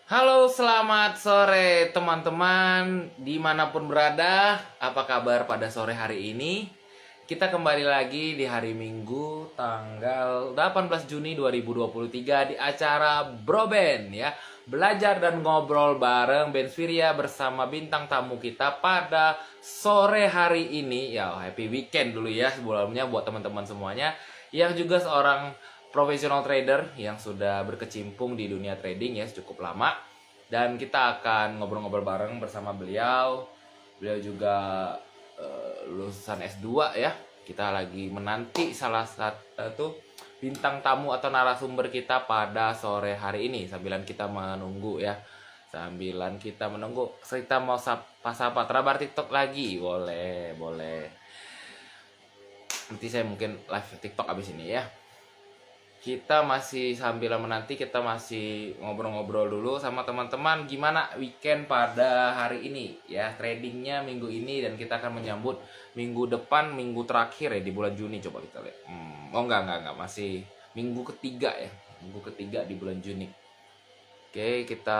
Halo, selamat sore teman-teman dimanapun berada. Apa kabar pada sore hari ini? Kita kembali lagi di hari Minggu tanggal 18 Juni 2023 di acara Broben ya. Belajar dan ngobrol bareng Ben Swiria bersama bintang tamu kita pada sore hari ini. Ya, happy weekend dulu ya sebelumnya buat teman-teman semuanya yang juga seorang profesional trader yang sudah berkecimpung di dunia trading ya cukup lama, dan kita akan ngobrol-ngobrol bareng bersama beliau. Beliau juga lulusan S2 ya. Kita lagi menanti salah satu bintang tamu atau narasumber kita pada sore hari ini sambilan kita menunggu ya. Sambilan kita menunggu, kita mau sapa-sapa terabar TikTok lagi. Boleh, boleh. Nanti saya mungkin live TikTok abis ini ya. Kita masih sambil menanti, kita masih ngobrol-ngobrol dulu sama teman-teman gimana weekend pada hari ini ya, tradingnya minggu ini, dan kita akan menyambut minggu depan, minggu terakhir ya di bulan Juni. Coba kita lihat. Oh enggak, masih minggu ketiga ya, minggu ketiga di bulan Juni. Oke, kita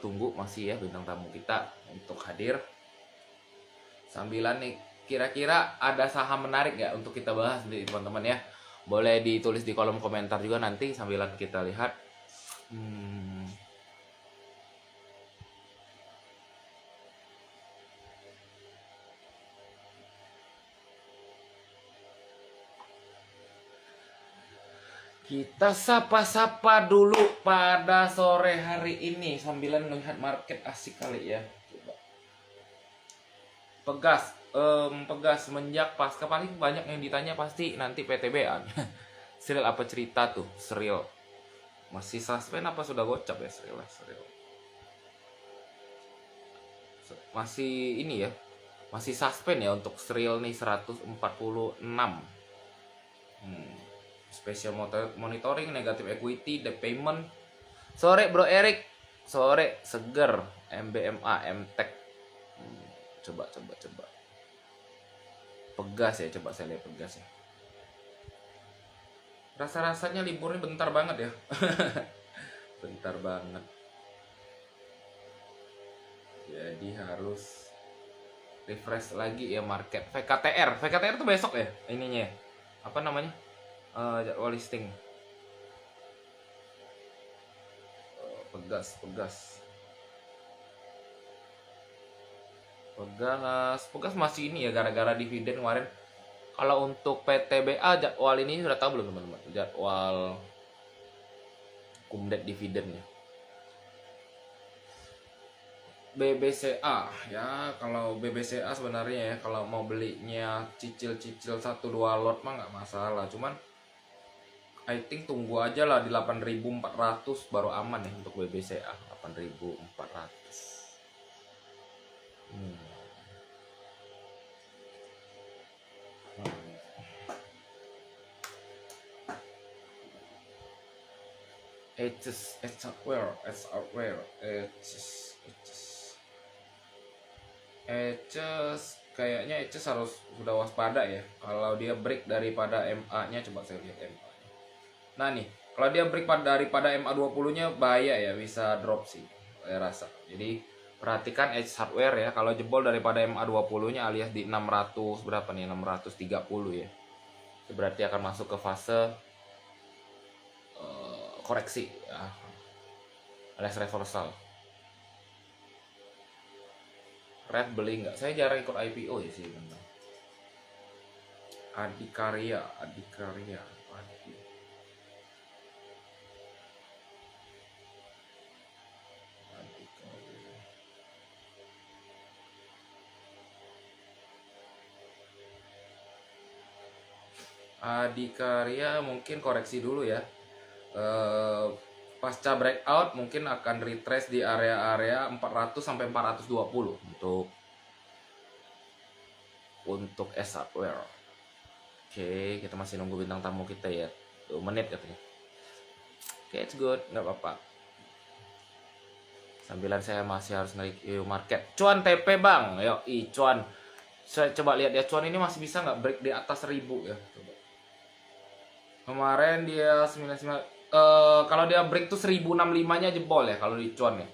tunggu masih ya bintang tamu kita untuk hadir. Sambilan nih, kira-kira ada saham menarik nggak untuk kita bahas nih teman-teman ya? Boleh ditulis di kolom komentar juga nanti sambilan kita lihat. Kita sapa-sapa dulu pada sore hari ini sambilan melihat market asik kali ya. Coba. Pegas semenjak pasca paling banyak yang ditanya pasti nanti PTB-an. Serial apa cerita tuh? Serial. Masih suspend apa sudah gocap ya serial? Masih ini ya. Masih suspend ya untuk serial nih 146. Special monitoring, negative equity, debt payment. Sore Bro Erik. Sore seger. MBMA, MTech. Coba. Pegas ya, coba saya lihat pegas ya. Rasa-rasanya liburnya bentar banget ya. Bentar banget. Jadi harus refresh lagi ya market. VKTR tuh besok ya ininya. Apa namanya? Jadwal listing. Pegas. Pegas masih ini ya gara-gara dividen kemarin. Kalau untuk PTBA jadwal ini sudah tahu belum teman-teman? Jadwal kumdet dividennya. BBCA ya, kalau BBCA sebenarnya ya kalau mau belinya cicil-cicil 1-2 lot mah nggak masalah, cuman I think tunggu aja lah di 8.400 baru aman ya untuk BBCA. 8.400. It's outwear. Kayaknya Eches harus sudah waspada ya. Kalau dia break daripada MA-nya, coba saya lihat MA. Nah nih, kalau dia break daripada MA20-nya bahaya ya, bisa drop sih saya rasa. Jadi perhatikan Edge Hardware ya, kalau jebol daripada MA20-nya alias di 600 berapa nih, 630 ya. Itu berarti akan masuk ke fase koreksi ya, alias reversal. Red beli nggak? Saya jarang ikut IPO ya sih teman. Adikarya. Adikarya mungkin koreksi dulu ya. Pasca breakout mungkin akan retrace di area-area 400 sampai 420 untuk S hardware. Oke, kita masih nunggu bintang tamu kita ya. 2 menit katanya. Oke, it's good, nggak apa-apa. Sambilan saya masih harus nge-review market. Cuan TP bang, yo cuan. Saya coba lihat ya, cuan ini masih bisa nggak break di atas 1000 ya. Coba. Kemarin dia 99 kalau dia break tuh 1065-nya jebol ya kalau di cuan ya.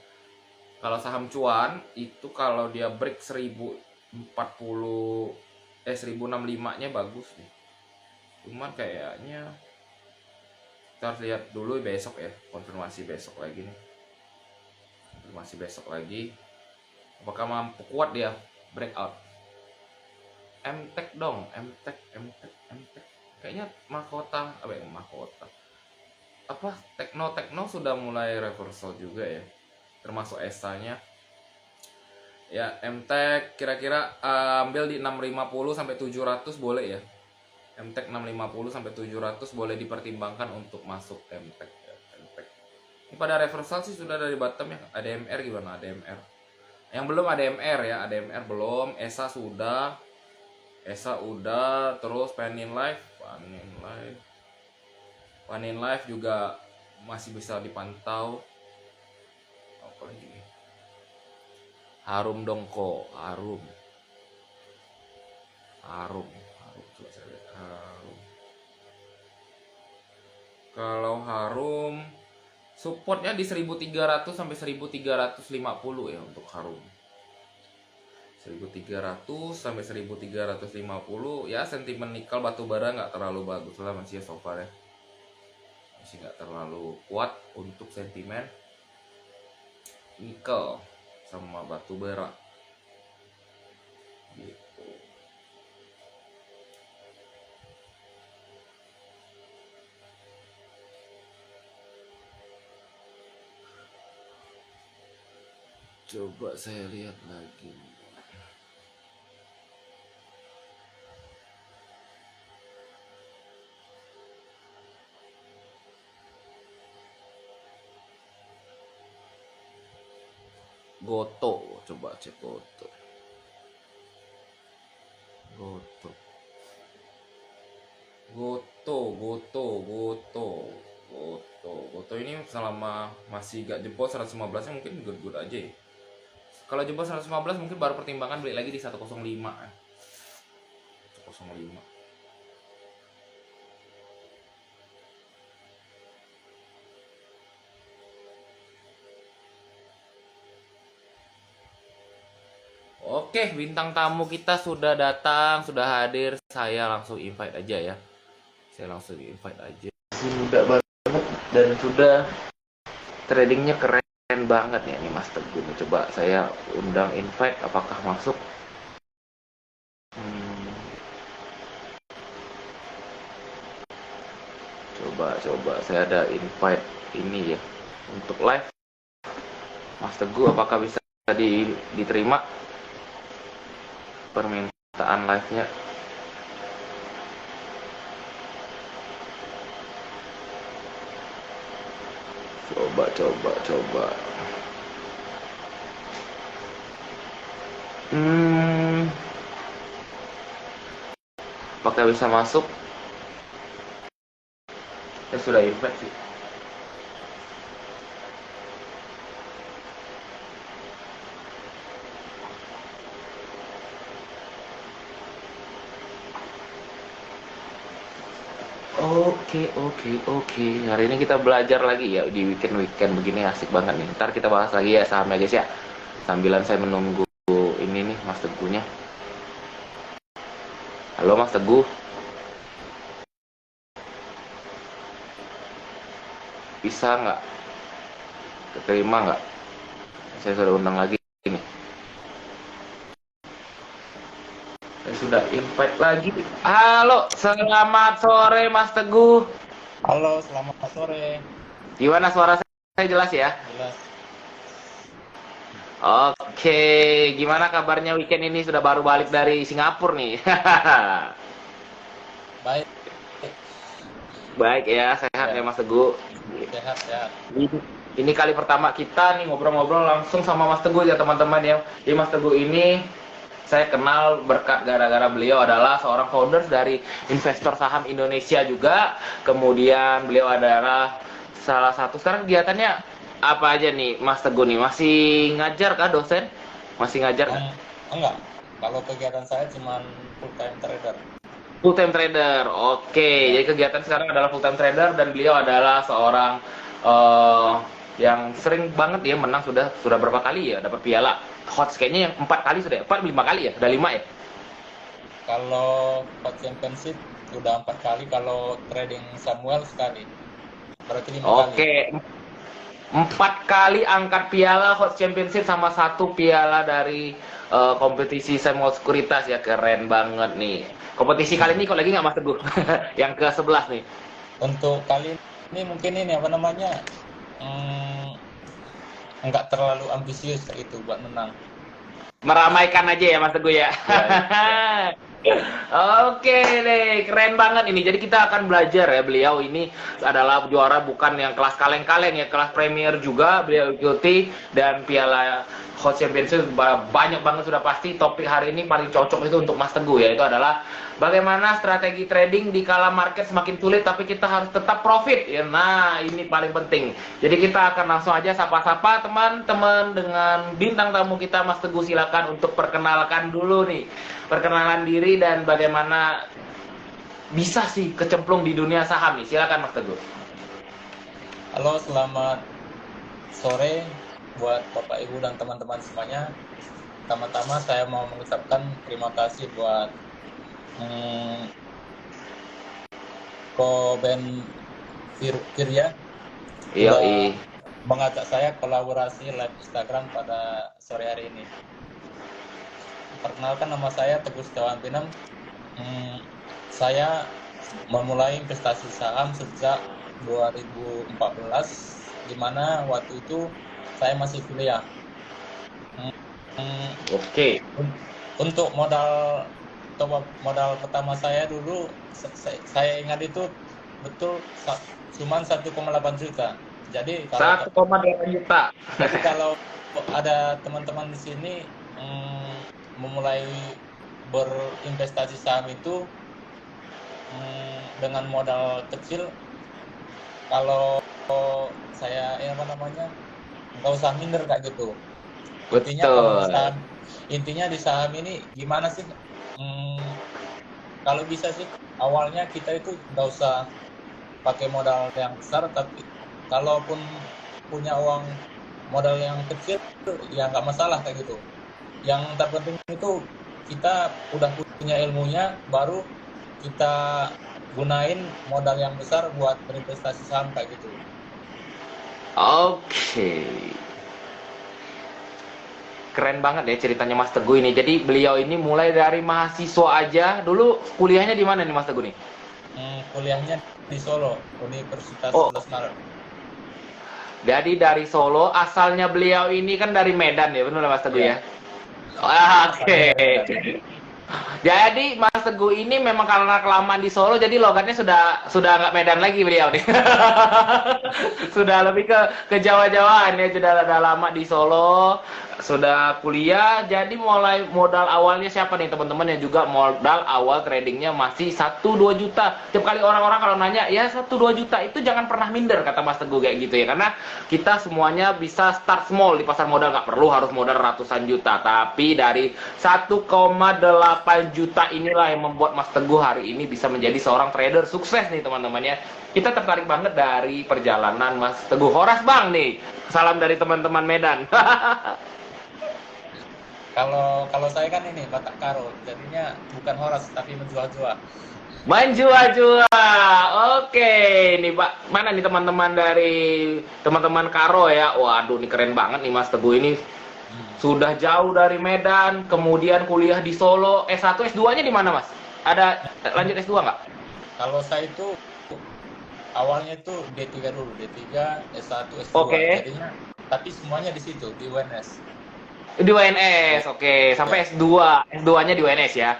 Kalau saham cuan itu kalau dia break 1065-nya bagus nih. Cuman kayaknya kita harus lihat dulu besok ya, konfirmasi besok lagi nih. Konfirmasi besok lagi. Apakah mampu kuat dia breakout? MTech dong, MTech. Kayaknya mahkota, mahkota. Tekno sudah mulai reversal juga ya. Termasuk ESA-nya. Ya, MTech kira-kira ambil di 650 sampai 700 boleh ya. MTech 650 sampai 700 boleh dipertimbangkan untuk masuk MTech ya. MTech. Ini pada reversal sih sudah dari bottom ya. ADMR gimana? ADMR. Yang belum ADMR ya, ADMR belum, ESA udah, terus Panin Life juga masih bisa dipantau. Apa lagi nih? Harum Dongko, Harum coba saya lihat. Kalau Harum supportnya di 1300 sampai 1350 ya untuk Harum. 1300 sampai 1350 ya. Sentimen nikel batubara nggak terlalu bagus lah masih ya so far ya, masih nggak terlalu kuat untuk sentimen nikel sama batubara gitu. Coba saya lihat lagi. Goto, coba cek Goto. Goto ini selama masih gak jebol 115 nya mungkin good aja ya. Kalau jebol 115 mungkin baru pertimbangan beli lagi di 105 ya. 105. Oke, bintang tamu kita sudah datang, sudah hadir. Saya langsung invite aja ya. Muda banget dan sudah tradingnya keren banget ya nih Mas Teguh. Coba saya undang invite, apakah masuk? Coba saya ada invite ini ya untuk live. Mas Teguh, apakah bisa diterima permintaan live-nya? Coba. Apakah bisa masuk? Ya sudah invite sih. Oke. Hari ini kita belajar lagi ya di weekend begini, asik banget nih. Ntar kita bahas lagi ya sahamnya guys ya. Sambilan saya menunggu ini nih Mas Teguhnya. Halo Mas Teguh. Bisa nggak? Keterima nggak? Saya sudah undang lagi nih. Saya sudah invite lagi. Halo, selamat sore Mas Teguh. Halo, selamat sore. Gimana suara saya jelas ya? Jelas. Oke, gimana kabarnya weekend ini? Sudah baru balik dari Singapura nih. Baik, Baik ya, sehat ya Mas Teguh. sehat. Ini kali pertama kita nih ngobrol-ngobrol langsung sama Mas Teguh ya teman-teman ya. Jadi Mas Teguh ini saya kenal berkat gara-gara beliau adalah seorang founders dari investor saham Indonesia juga. Kemudian beliau adalah salah satu, sekarang kegiatannya apa aja nih Mas Teguh nih? Masih ngajar kah, dosen? Masih ngajar kah? Enggak, kalau kegiatan saya cuma full time trader. Full time trader. Oke, jadi kegiatan sekarang adalah full time trader dan beliau adalah seorang eh yang sering banget dia menang sudah berapa kali ya dapat piala. Hot kayaknya yang 4 kali sudah, 4 5 kali ya, udah 5 ya. Kalau Hot Championship udah 4 kali, kalau trading Samuel sekali. Berarti 5 kali. Oke, 4 kali angkat piala Hot Championship sama 1 piala dari kompetisi Samuel Sekuritas ya, keren banget nih. Kompetisi kali ini kok lagi nggak Mas Teguh? Yang ke-11 nih. Untuk kali ini mungkin ini apa namanya? Hmm, nggak terlalu ambisius kayak gitu buat menang. Meramaikan aja ya Mas Teguh ya. Ya, ya. Oke deh, keren banget ini. Jadi kita akan belajar ya, beliau ini adalah juara bukan yang kelas kaleng-kaleng ya, kelas premier juga beliau ikuti, dan piala Hot Championship banyak banget sudah pasti. Topik hari ini paling cocok itu untuk Mas Teguh ya, itu adalah bagaimana strategi trading di kala market semakin sulit tapi kita harus tetap profit ya. Nah, ini paling penting. Jadi kita akan langsung aja sapa-sapa teman-teman dengan bintang tamu kita. Mas Teguh silakan untuk perkenalkan dulu nih. Perkenalan diri dan bagaimana bisa sih kecemplung di dunia saham nih. Silakan Mas Teguh. Halo, selamat sore buat Bapak Ibu dan teman-teman semuanya. Pertama-tama saya mau mengucapkan terima kasih buat Ko Ben Firya Iya, sudah mengajak saya kolaborasi live Instagram pada sore hari ini. Perkenalkan, nama saya Teguh Setiawan Pinem. Saya memulai investasi saham sejak 2014, di mana waktu itu saya masih kuliah. Oke. Untuk modal pertama saya dulu, saya ingat itu betul cuma 1,8 juta. Jadi 1,8 juta. kalau ada teman-teman di sini memulai berinvestasi saham itu dengan modal kecil, kalau saya nggak usah minder kayak gitu. Betul. Intinya di saham ini gimana sih? Kalau bisa sih awalnya kita itu nggak usah pakai modal yang besar, tapi kalaupun punya uang modal yang kecil ya nggak masalah kayak gitu. Yang terpenting itu kita udah punya ilmunya, baru kita gunain modal yang besar buat berinvestasi saham kayak gitu. Oke. Keren banget ya ceritanya Mas Teguh ini. Jadi beliau ini mulai dari mahasiswa aja. Dulu kuliahnya di mana nih Mas Teguh nih? Kuliahnya di Solo, Universitas Oh, 11 Maret. jadi dari Solo. Asalnya beliau ini kan dari Medan ya, benar Mas Teguh Ya, ya? Oke. asalnya dari Medan. Jadi Mas Teguh ini memang karena kelamaan di Solo, jadi logatnya sudah nggak Medan lagi beliau nih. Sudah lebih ke Jawa-Jawaan ya, sudah lama di Solo, sudah kuliah. Jadi mulai modal awalnya siapa nih teman-teman yang juga modal awal tradingnya masih 1-2 juta. Tiap kali orang-orang kalau nanya ya 1-2 juta, itu jangan pernah minder kata Mas Teguh kayak gitu ya, karena kita semuanya bisa start small di pasar modal, nggak perlu harus modal ratusan juta, tapi dari 1,8 juta inilah yang membuat Mas Teguh hari ini bisa menjadi seorang trader sukses nih teman-teman ya. Kita tertarik banget dari perjalanan Mas Teguh. Horas Bang nih, salam dari teman-teman Medan. Kalau saya kan ini Batak Karo, jadinya bukan Horas tapi menjual-jual. Menjua-jua. Oke, nih Pak, mana nih teman-teman dari teman-teman Karo ya? Waduh, nih keren banget nih Mas Teguh ini. Sudah jauh dari Medan, kemudian kuliah di Solo. S1, S2-nya di mana, Mas? Ada lanjut S2 nggak? Kalau saya itu awalnya itu D3 dulu, D3, S1, S2. Oke. Jadinya, tapi semuanya di situ, di UNS. Di UNS, oke. Sampai S2. S2-nya di UNS ya.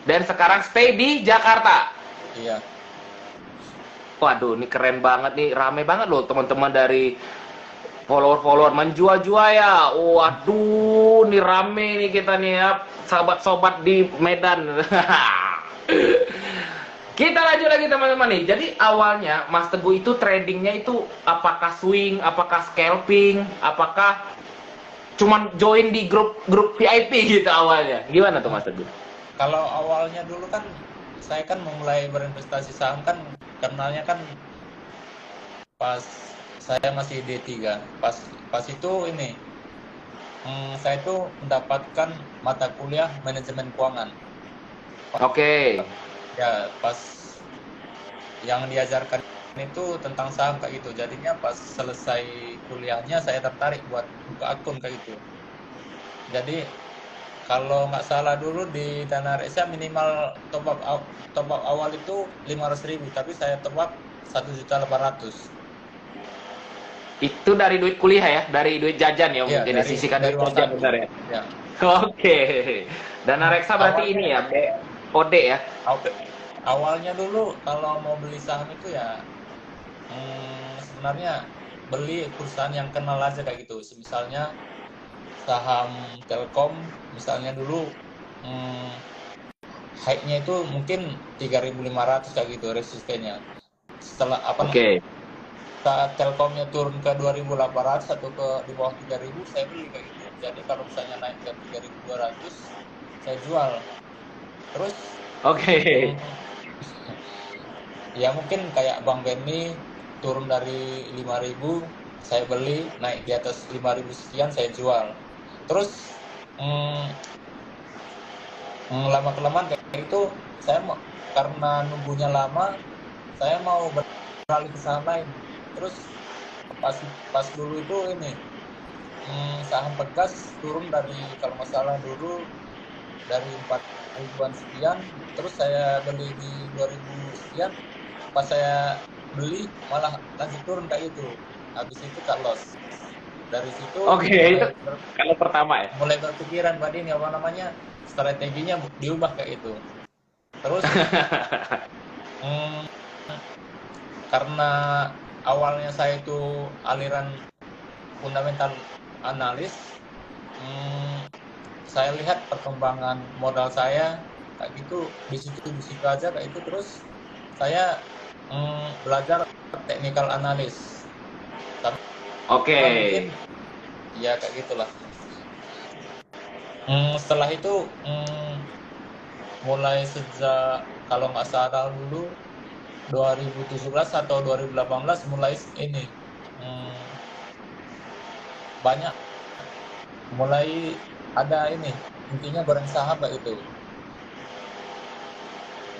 Dan sekarang stay di Jakarta. Iya. Waduh, ini keren banget nih. Rame banget loh teman-teman dari follower-follower menjual-jual ya. Waduh, nih rame nih kita nih ya. Sahabat-sobat di Medan. Kita lanjut lagi teman-teman nih. Jadi awalnya Mas Teguh itu tradingnya itu apakah swing, apakah scalping, apakah cuman join di grup VIP gitu awalnya? Gimana tuh Mas Teguh? Kalau awalnya dulu kan saya kan memulai berinvestasi saham kan kenalnya kan pas saya masih D3. Pas itu ini saya itu mendapatkan mata kuliah manajemen keuangan. Oke. Ya, pas yang diajarkan itu tentang saham kayak gitu. Jadinya pas selesai kuliahnya saya tertarik buat buka akun kayak gitu. Jadi kalau nggak salah dulu di Dana Reksa minimal top up awal itu 500.000, tapi saya top up 1.800.000. Itu dari duit kuliah ya, dari duit jajan ya, Iya, mungkin disisihkan dari duit uang jajan saku. bentar ya. Ya. Oke. Dana reksa berarti Awalnya ini ya, BOD ya. awalnya dulu kalau mau beli saham itu ya sebenarnya beli perusahaan yang kenal aja kayak gitu. Misalnya saham Telkom, misalnya dulu high-nya itu mungkin 3.500 kayak gitu resistennya. Setelah Oke. saat Telkomnya turun ke 2.800 atau ke di bawah 3.000 saya beli kayak gitu. Jadi kalau misalnya naik ke 3.200 saya jual. Terus Oke. mm, ya mungkin kayak Bang Benny turun dari 5.000 saya beli, naik di atas 5.000 sekian saya jual. Terus mm, lama kelamaan kayak itu saya mau, karena nunggunya lama saya mau beralih ke saham lain. Terus pas pas dulu itu ini saham Pegas turun dari kalau nggak salah dulu dari 4.000-an sekian, terus saya beli di 2.000 sekian, pas saya beli malah lanjut turun kayak itu. Habis itu cut loss. Dari situ Oke, itu kalau pertama ya. mulai berpikiran Mbak Dini apa namanya strateginya diubah kayak itu. Terus mm, karena awalnya saya itu aliran fundamental analis, saya lihat perkembangan modal saya kayak gitu di situ aja kayak itu. Terus saya belajar technical analis. Oke. Mungkin ya kayak gitulah. Setelah itu mulai sejak kalau nggak salah dulu 2017 atau 2018 mulai ini banyak mulai ada ini intinya goreng saham kayak itu.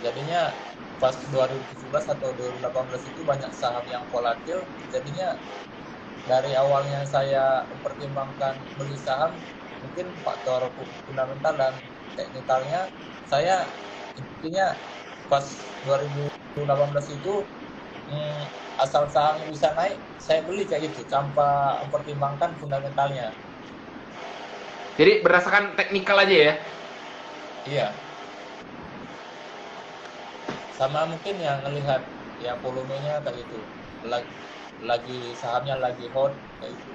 Jadinya pas 2017 atau 2018 itu banyak saham yang volatil. Jadinya dari awalnya saya mempertimbangkan beli saham, mungkin faktor fundamental dan teknikalnya saya intinya pas 2018 itu asal sahamnya bisa naik saya beli kayak gitu tanpa mempertimbangkan fundamentalnya. Jadi berdasarkan teknikal aja ya. Iya, sama mungkin yang ngelihat ya volumenya kayak gitu, lagi sahamnya lagi hot kayak gitu.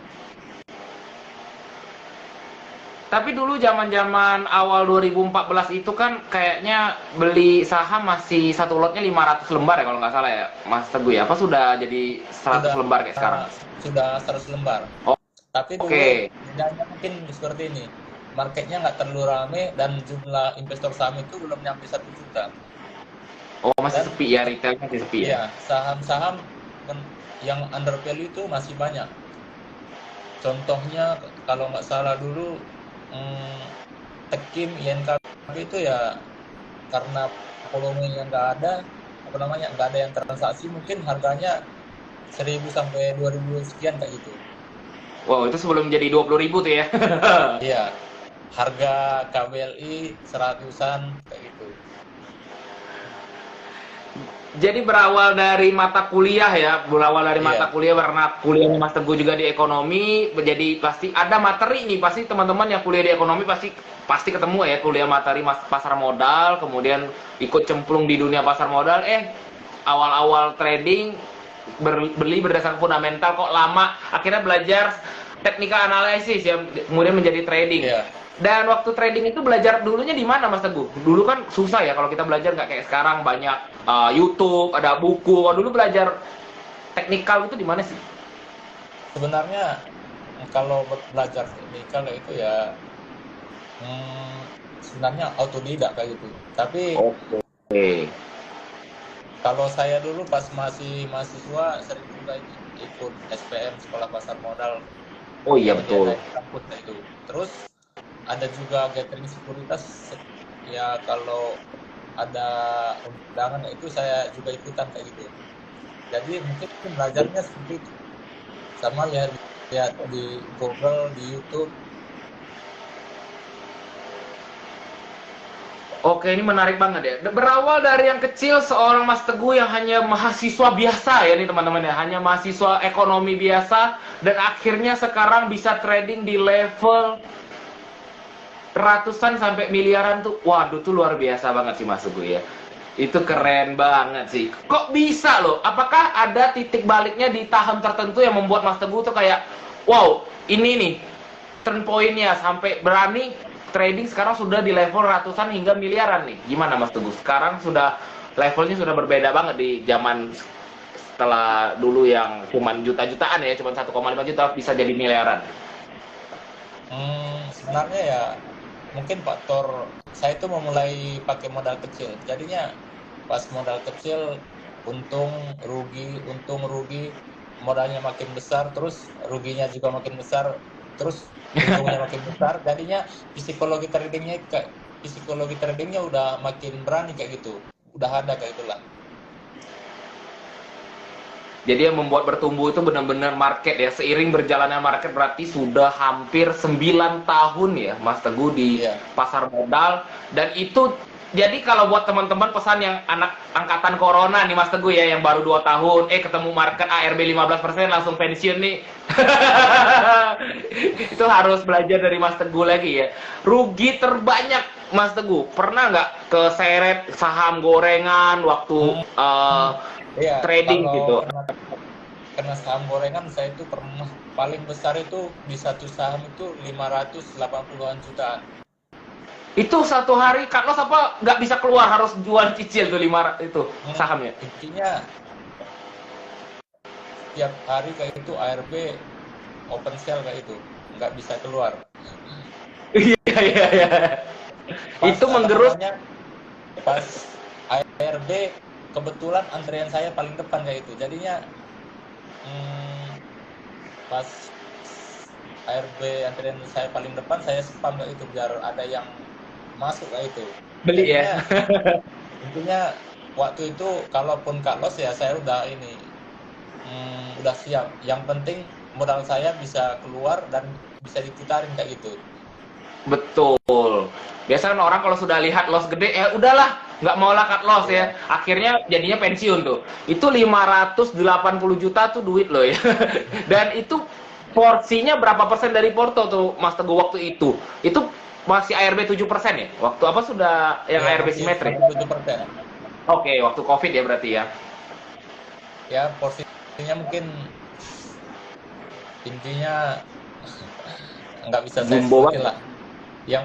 Tapi dulu zaman-zaman awal 2014 itu kan kayaknya beli saham masih satu lotnya 500 lembar ya kalau nggak salah ya, Mas Teguh ya. Apa sudah jadi 100 Sudah lembar kayak sekarang? sudah 100 lembar. Oh, Tapi dulu oke. bedanya mungkin seperti ini. Marketnya nggak terlalu rame dan jumlah investor saham itu belum nyampe 1 juta. Oh, masih Dan sepi ya, retail masih sepi ya. ya saham-saham yang under value itu masih banyak. Contohnya kalau nggak salah dulu Tekim, INKB itu ya karena volumenya nggak ada, apa namanya nggak ada yang transaksi, mungkin harganya 1.000 sampai 2.000 sekian kayak gitu. Wow, itu sebelum jadi 20.000 tuh ya. Iya, harga KBLI 100-an kayak gitu. Jadi berawal dari mata kuliah ya, berawal dari mata Iya, kuliah karena kuliahnya Mas Teguh juga di ekonomi, jadi pasti ada materi nih, pasti teman-teman yang kuliah di ekonomi pasti pasti ketemu ya kuliah materi pasar modal, kemudian ikut cemplung di dunia pasar modal, awal-awal trading beli berdasarkan fundamental kok lama, akhirnya belajar technical analysis yang kemudian menjadi trading. iya. Dan waktu trading itu belajar dulunya di mana Mas Teguh? Dulu kan susah ya kalau kita belajar nggak kayak sekarang banyak YouTube, ada buku. Kalau dulu belajar teknikal itu di mana sih? Sebenarnya kalau belajar teknikal itu ya sebenarnya autodidak kayak gitu. Tapi Oke. Kalau saya dulu pas masih mahasiswa sering juga ikut SPM, Sekolah Pasar Modal, Oh iya yang betul. diadain di kampus itu. Terus ada juga gathering sekuritas, ya kalau ada undangan itu saya juga ikutan kayak gitu. Jadi mungkin belajarnya seperti itu, sama lihat lihat di Google, di YouTube. Oke, ini menarik banget ya. Berawal dari yang kecil, seorang Mas Teguh yang hanya mahasiswa biasa ya nih teman-teman ya, hanya mahasiswa ekonomi biasa, dan akhirnya sekarang bisa trading di level ratusan sampai miliaran tuh. Waduh, tuh luar biasa banget sih Mas Teguh ya. Itu keren banget sih. Kok bisa loh? Apakah ada titik baliknya di tahun tertentu yang membuat Mas Teguh tuh kayak, wow, ini nih turn point-nya sampai berani trading sekarang sudah di level ratusan hingga miliaran nih. Gimana Mas Teguh? Sekarang sudah levelnya sudah berbeda banget di zaman setelah dulu yang cuman juta-jutaan ya, cuman 1,5 juta bisa jadi miliaran. Sebenarnya ya mungkin faktor saya itu memulai pakai modal kecil. Jadinya pas modal kecil untung rugi, modalnya makin besar, terus ruginya juga makin besar, terus untungnya makin besar. Jadinya psikologi tradingnya udah makin berani kayak gitu. Udah ada kayak itulah. Jadi yang membuat bertumbuh itu benar-benar market ya. Seiring berjalannya market berarti sudah hampir 9 tahun ya Mas Teguh di Iya. pasar modal. Dan itu jadi kalau buat teman-teman pesan yang anak angkatan corona nih Mas Teguh ya, yang baru 2 tahun, ketemu market ARB 15% langsung pensiun nih. Itu harus belajar dari Mas Teguh lagi ya. Rugi terbanyak Mas Teguh, pernah nggak keseret saham gorengan waktu Hmm, iya, trading kalau gitu? kena saham gorengan saya itu pernah paling besar itu di satu saham itu 580-an jutaan. Itu satu hari cut loss apa nggak bisa keluar, harus jual cicil tuh itu sahamnya. Intinya tiap hari kayak itu ARB open sale kayak itu, nggak bisa keluar. Iya iya iya. Pas Itu apa menggerus. namanya, pas ARB kebetulan antrian saya paling depan kayak itu. Jadinya hmm, pas ARB antrian saya paling depan saya spam kayak itu biar ada yang masuk kayak itu. Beli ya. Jadinya intinya waktu itu kalaupun cut loss ya saya udah ini udah siap. Yang penting modal saya bisa keluar dan bisa diputarin kayak gitu. Betul. Biasanya kan orang kalau sudah lihat loss gede, ya udahlah, nggak mau lah cut loss ya. Iya. Akhirnya jadinya pensiun tuh. Itu 580 juta tuh duit loh ya. Dan itu porsinya berapa persen dari Porto tuh Mas Teguh waktu itu? Itu masih ARB 7% ya? Waktu apa sudah yang Iya, ARB masih simetrik? 7%. Oke, waktu Covid ya berarti ya. Ya, porsinya mungkin intinya nggak bisa saya Jumbo sebutin banget. lah. Yang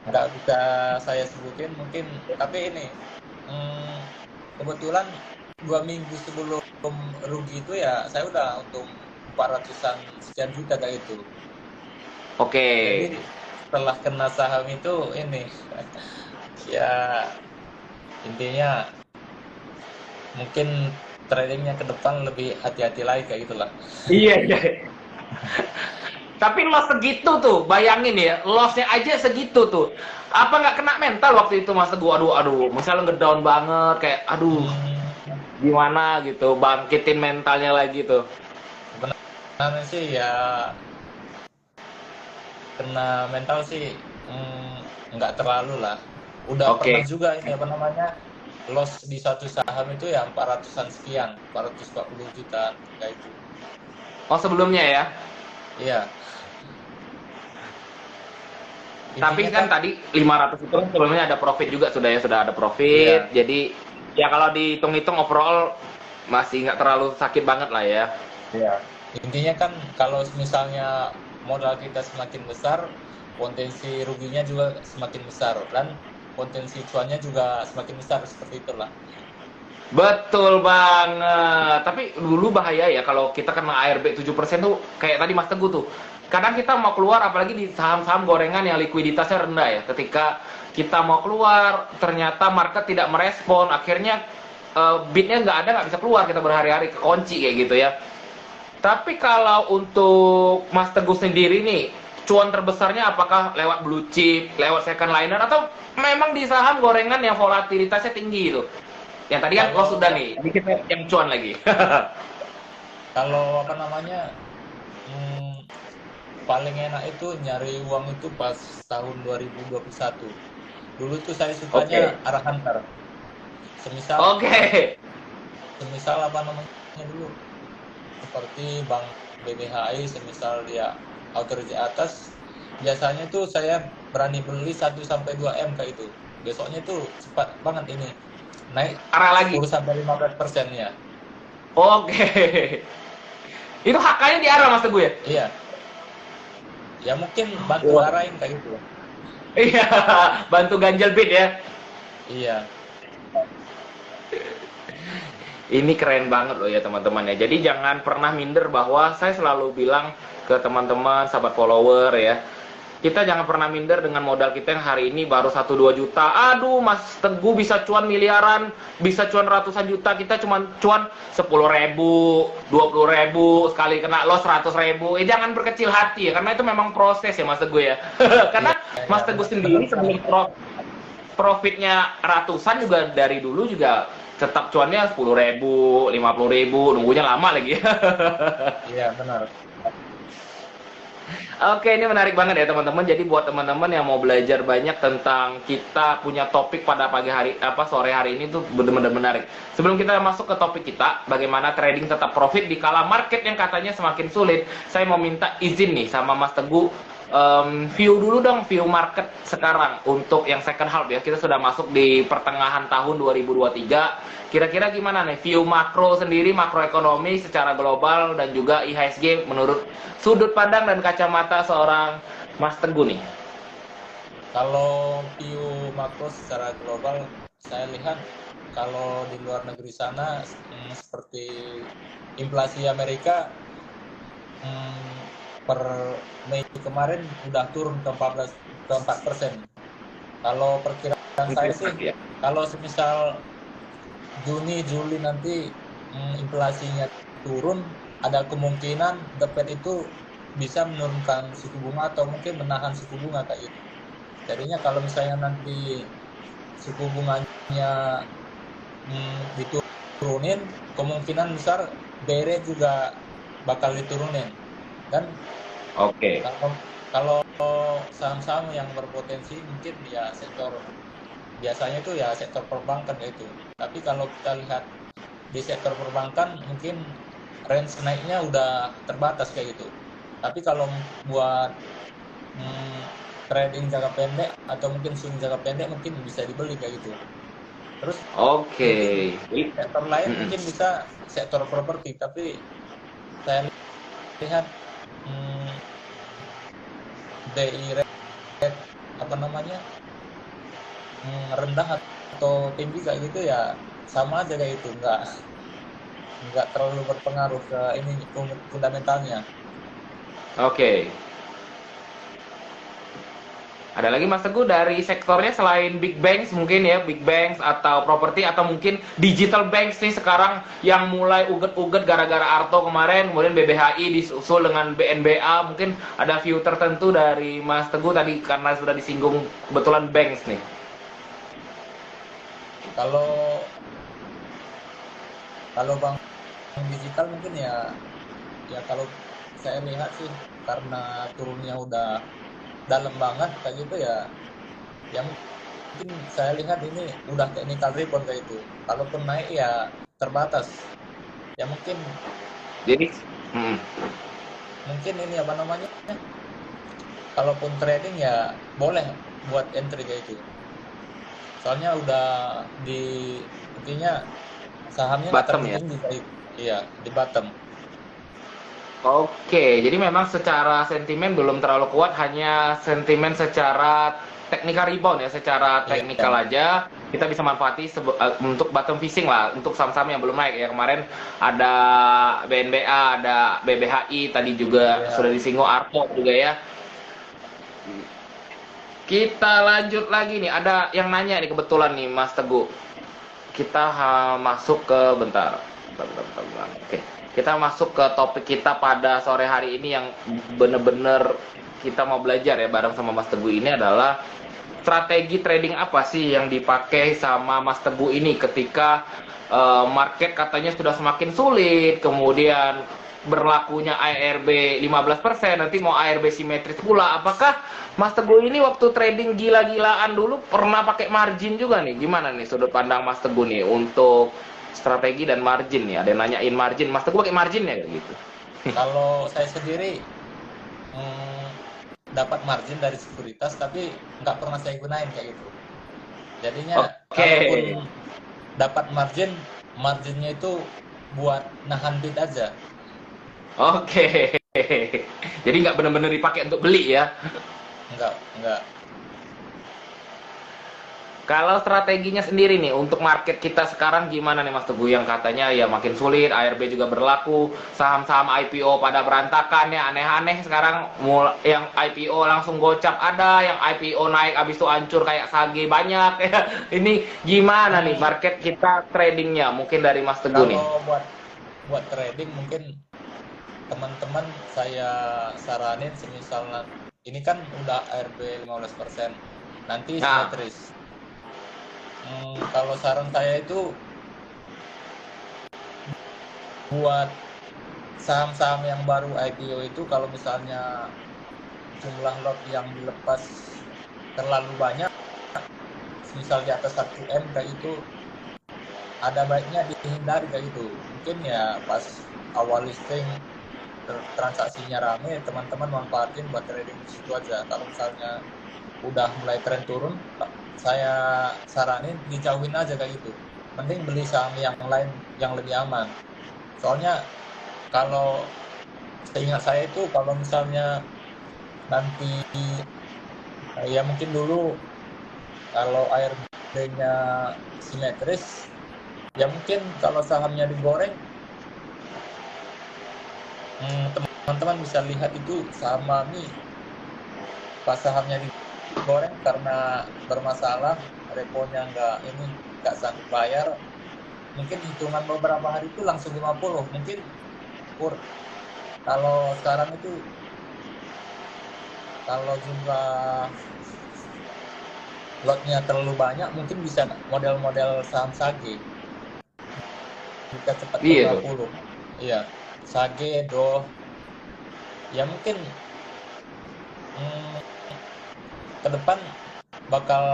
nggak bisa saya sebutin mungkin, tapi ini hmm, kebetulan 2 minggu sebelum rugi itu ya saya udah untung 400-an sekian juta kayak itu. Oke. Jadi setelah kena saham itu ini ya intinya mungkin tradingnya ke depan lebih hati-hati lagi kayak gitulah. Iya, iya. Tapi loss segitu tuh, bayangin ya, lossnya aja segitu tuh. Apa nggak kena mental waktu itu Mas Teguh? Aduh, aduh, misalnya ngedown banget, kayak aduh, Hmm, gimana gitu, bangkitin mentalnya lagi tuh. sebenarnya sih ya kena mental sih nggak terlalu lah. Udah pernah Oke. juga ini apa namanya loss di satu saham itu ya 400-an sekian, 440 juta kayak itu. Oh, sebelumnya ya. Iya, Tapi intinya kan kan tadi 500 itu kan sebelumnya ada profit juga sudah ya, sudah ada profit. iya, Jadi ya kalau dihitung-hitung overall masih nggak terlalu sakit banget lah ya. iya. Intinya kan kalau misalnya modal kita semakin besar, potensi ruginya juga semakin besar dan potensi cuannya juga semakin besar seperti itulah. Betul banget. Tapi dulu bahaya ya kalau kita kena ARB 7% tuh kayak tadi Mas Teguh tuh. Kadang kita mau keluar apalagi di saham-saham gorengan yang likuiditasnya rendah ya. Ketika kita mau keluar ternyata market tidak merespon, akhirnya bitnya nggak ada, nggak bisa keluar, kita berhari-hari kekunci kayak gitu ya. Tapi kalau untuk Mas Teguh sendiri nih, cuan terbesarnya apakah lewat blue chip, lewat second liner, atau memang di saham gorengan yang volatilitasnya tinggi itu? Yang tadi kan Kalau sudah nih, dikit yang cuan lagi. kalau apa namanya, paling enak itu nyari uang itu pas tahun 2021. Dulu tuh saya sukanya Oke. arah hunter. Semisal Oke. semisal apa namanya dulu, seperti Bank BBHI, semisal dia autority atas, biasanya tuh saya berani beli 1 sampai 2 M kayak itu. Besoknya tuh cepat banget ini naik Arah lagi. 10 sampai 15% ya. Oke. Itu HK-nya diarah Mas Teguh ya? Iya, ya mungkin bantu Wah. arahin kayak gitu. Iya, bantu ganjel beat ya. Iya, Ini keren banget loh ya teman-teman ya. Jadi jangan pernah minder, bahwa saya selalu bilang ke teman-teman, sahabat follower ya. Kita jangan pernah minder dengan modal kita yang hari ini baru 1-2 juta. Aduh, Mas Teguh bisa cuan miliaran, bisa cuan ratusan juta. Kita cuma cuan 10.000, 20.000, sekali kena loss 100.000. Jangan berkecil hati ya, karena itu memang proses ya Mas Teguh ya. iya, Karena iya Mas Teguh benar, benar sendiri sekali. sebelum profitnya ratusan juga, dari dulu juga tetap cuannya 10.000, 50.000, nunggunya lama lagi. Iya benar. Oke, ini menarik banget ya teman-teman. Jadi buat teman-teman yang mau belajar banyak tentang kita punya topik pada pagi hari, sore hari ini tuh benar-benar menarik. Sebelum kita masuk ke topik kita, bagaimana trading tetap profit di kala market yang katanya semakin sulit, saya mau minta izin nih sama Mas Teguh, view dulu dong, view market sekarang untuk yang second half ya. Kita sudah masuk di pertengahan tahun 2023. Kira-kira gimana nih view makro sendiri, makroekonomi secara global dan juga IHSG menurut sudut pandang dan kacamata seorang Mas Teguh nih? Kalau view makro secara global, saya lihat kalau di luar negeri sana, seperti inflasi Amerika, per Mei kemarin udah turun ke 4%. Kalau perkiraan saya sih, Ya. kalau semisal Juni Juli nanti inflasinya turun, ada kemungkinan The Fed itu bisa menurunkan suku bunga atau mungkin menahan suku bunga kayak gitu. Jadinya kalau misalnya nanti suku bunganya diturunin, kemungkinan besar BI rate juga bakal diturunin. Dan Oke. kalau saham-saham yang berpotensi mungkin ya sektor, biasanya itu ya sektor perbankan itu. Tapi kalau kita lihat di sektor perbankan mungkin range naiknya udah terbatas kayak gitu. Tapi kalau buat trading jangka pendek atau mungkin swing jangka pendek mungkin bisa dibeli kayak gitu. Terus Oke. mungkin sektor lain mungkin bisa sektor properti, tapi saya lihat BI rate apa namanya rendah atau tinggi kayak gitu ya sama aja kayak itu, nggak terlalu berpengaruh ke ini fundamentalnya. Oke. Ada lagi Mas Teguh dari sektornya selain big banks mungkin ya, big banks atau properti atau mungkin digital banks nih sekarang yang mulai uget-uget gara-gara Arto kemarin, kemudian BBHI disusul dengan BNBA, mungkin ada view tertentu dari Mas Teguh tadi karena sudah disinggung kebetulan banks nih. Kalau kalau bank digital mungkin ya kalau saya lihat sih karena turunnya udah dalam banget kayak gitu ya, yang mungkin saya lihat ini udah technical rebound kayak itu. Kalaupun naik ya terbatas. Ya mungkin Jadi, mungkin ini apa namanya? Kalaupun trading ya boleh buat entry kayak itu. Soalnya udah di intinya sahamnya nggak bottom terlalu ya. tinggi kayak itu. Iya, di bottom. Oke, jadi memang secara sentimen belum terlalu kuat, hanya sentimen secara technical rebound ya, secara Iya. teknikal aja kita bisa manfaati untuk bottom fishing lah, untuk saham-saham yang belum naik ya. Kemarin ada BNBA, ada BBHI, tadi juga Iya. sudah disinggung Arto juga ya. Kita lanjut lagi nih, ada yang nanya nih kebetulan nih Mas Teguh. kita masuk ke bentar. Oke. Kita masuk ke topik kita pada sore hari ini yang bener-bener kita mau belajar ya bareng sama Mas Teguh ini adalah strategi trading apa sih yang dipakai sama Mas Teguh ini ketika market katanya sudah semakin sulit, kemudian berlakunya ARB 15%, nanti mau ARB simetris pula. Apakah Mas Teguh ini waktu trading gila-gilaan dulu pernah pakai margin juga nih? Gimana nih sudut pandang Mas Teguh nih untuk strategi dan margin nih? Ada yang nanyain margin, Mas Teguh pakai margin ya kayak gitu? Kalau saya sendiri mm, dapat margin dari sekuritas, tapi nggak pernah saya gunain kayak gitu. Jadinya kalaupun Oke. dapat margin, marginnya itu buat nahan bid aja. Oke. Jadi nggak benar-benar dipakai untuk beli ya? Nggak. Kalau strateginya sendiri nih untuk market kita sekarang gimana nih Mas Teguh, yang katanya ya makin sulit, ARB juga berlaku, saham-saham IPO pada berantakan ya, aneh-aneh sekarang, yang IPO langsung gocap ada, yang IPO naik abis itu hancur kayak sage banyak ya. Ini gimana nih Hmm, market kita tradingnya? Mungkin dari Mas Teguh nih. kalau buat trading mungkin teman-teman saya saranin semisal ini kan udah ARB 15%, nanti Nah, simetris. Kalau saran saya itu buat saham-saham yang baru IPO itu kalau misalnya jumlah lot yang dilepas terlalu banyak, misal di atas 1 M kayak itu, ada baiknya dihindari kayak gitu. Mungkin ya pas awal listing transaksinya rame, teman-teman manfaatin buat trading di situ aja. Kalau misalnya udah mulai tren turun, saya saranin dijauhin aja kayak gitu. Mending beli saham yang lain yang lebih aman. Soalnya kalau seingat saya itu kalau misalnya nanti ya mungkin dulu kalau ARB-nya simetris, ya mungkin kalau sahamnya digoreng, teman-teman bisa lihat itu saham Mami pas sahamnya digoreng karena bermasalah, reponya nggak sanggup bayar, mungkin hitungan beberapa hari itu langsung 50, mungkin kur. Kalau sekarang itu kalau jumlah lotnya terlalu banyak, mungkin bisa model-model saham sage bisa cepat ke iya tuh. 50. Iya, sage, do, ya mungkin hmm, ke depan bakal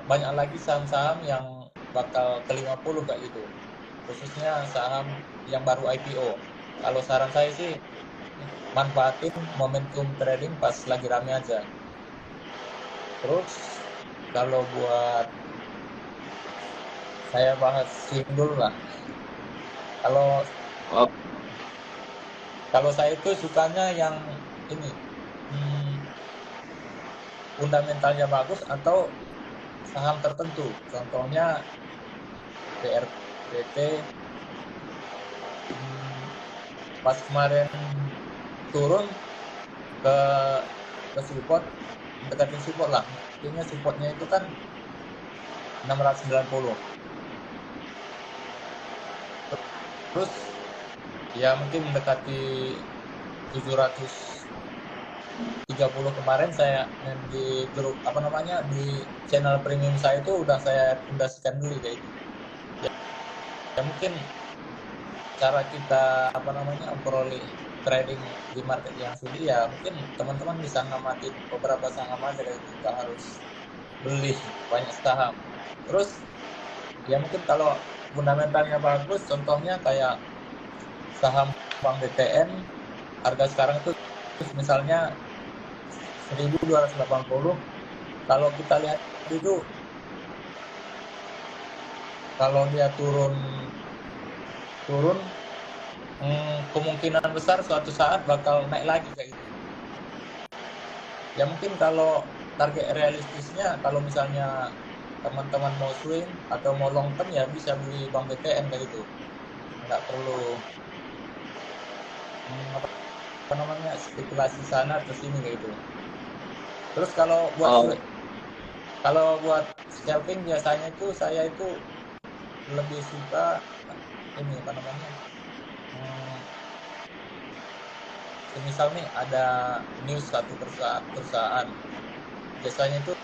banyak lagi saham-saham yang bakal ke 50 kayak gitu. Khususnya saham yang baru IPO. Kalau saran saya sih manfaatin momentum trading pas lagi rame aja. Terus kalau buat saya bahas swing dulu lah. Kalau Oh, kalau saya itu sukanya yang ini hmm, fundamentalnya bagus atau saham tertentu. Contohnya BRPT, pas kemarin turun ke support, mendekati support lah. Intinya supportnya itu kan 690. Terus ya mungkin mendekati 730 kemarin saya di grup apa namanya di channel premium saya itu udah saya rekomendasikan dulu kayak itu. Ya, ya mungkin cara kita apa namanya memperoleh trading di market yang sulit, ya mungkin teman-teman bisa ngamatin beberapa saham aja kayak itu, nggak harus beli banyak saham. Terus ya mungkin kalau fundamentalnya bagus, contohnya kayak saham Bank BTN, harga sekarang itu misalnya 1.280, kalau kita lihat itu kalau dia turun turun kemungkinan besar suatu saat bakal naik lagi kayak gitu. Ya mungkin kalau target realistisnya kalau misalnya teman-teman mau swing atau mau long term ya bisa beli Bank BTN kayak gitu. Nggak perlu apa namanya spekulasi sana atau sini kayak gitu. Terus oh, kalau buat scalping biasanya itu saya itu lebih suka ini apa namanya, hmm, semisal nih ada news satu perusahaan, biasanya itu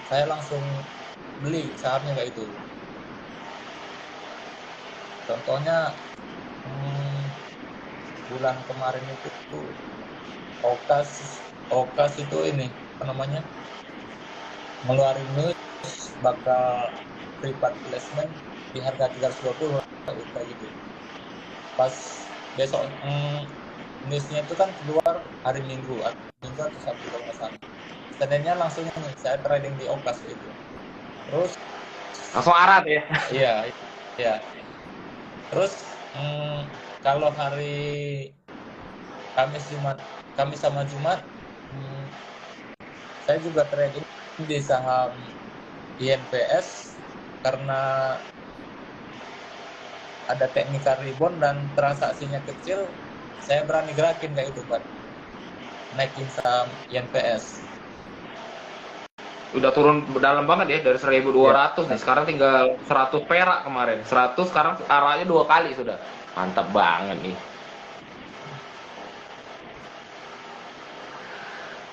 saya langsung beli sahamnya kayak itu. Contohnya hmm, bulan kemarin itu Okas Okas itu ini apa namanya, ngeluarin news bakal private placement di harga 320 kayak gitu. Pas besok newsnya itu kan keluar hari Minggu atau Sabtu kalau nggak salah. Seninnya langsung nih saya trading di Okas itu. Terus Langsung arat ya. iya, iya. Terus kalau hari Kamis sama Jumat, hmm, saya juga trading di saham INPS karena ada technical rebound dan transaksinya kecil, saya berani gerakin kayak itu, Pak. Naikin saham INPS. Udah turun dalam banget ya dari 1.200 nih. Sekarang tinggal 100 perak kemarin. 100 sekarang arahnya 2 kali sudah. Mantap banget nih.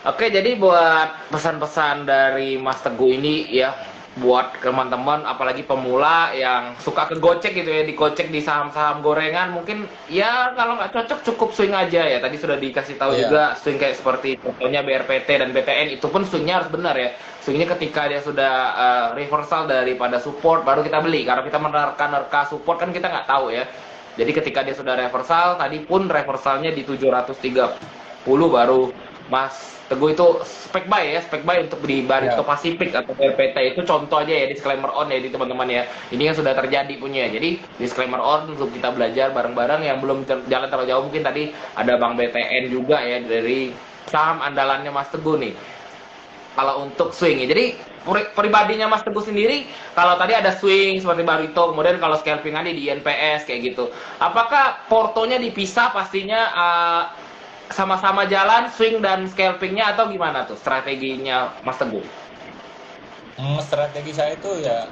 Oke, jadi buat pesan-pesan dari Mas Teguh ini ya, buat teman-teman apalagi pemula yang suka kegocek gitu ya, digocek di saham-saham gorengan, mungkin ya kalau nggak cocok cukup swing aja ya. Tadi sudah dikasih tahu Iya. juga swing kayak seperti contohnya BRPT dan BTN, itu pun swingnya harus benar ya. Swingnya ketika dia sudah reversal daripada support baru kita beli, karena kita menerka support kan kita nggak tahu ya. Jadi ketika dia sudah reversal, tadi pun reversalnya di 730 baru Mas Teguh itu spek buy untuk di Barito Ya. Pacific atau RPT, itu contoh aja ya, disclaimer on ya di teman-teman ya. Ini yang sudah terjadi punya. Jadi disclaimer on untuk kita belajar bareng-bareng. Yang belum jalan terlalu jauh mungkin tadi ada Bang BTN juga ya, dari saham andalannya Mas Teguh nih. Kalau untuk swing ya. Jadi pribadinya Mas Teguh sendiri, kalau tadi ada swing seperti Barito, kemudian kalau scalping ada di INPS kayak gitu. Apakah portonya dipisah pastinya sama-sama jalan swing dan scalpingnya, atau gimana tuh strateginya Mas Teguh? Strategi saya itu ya,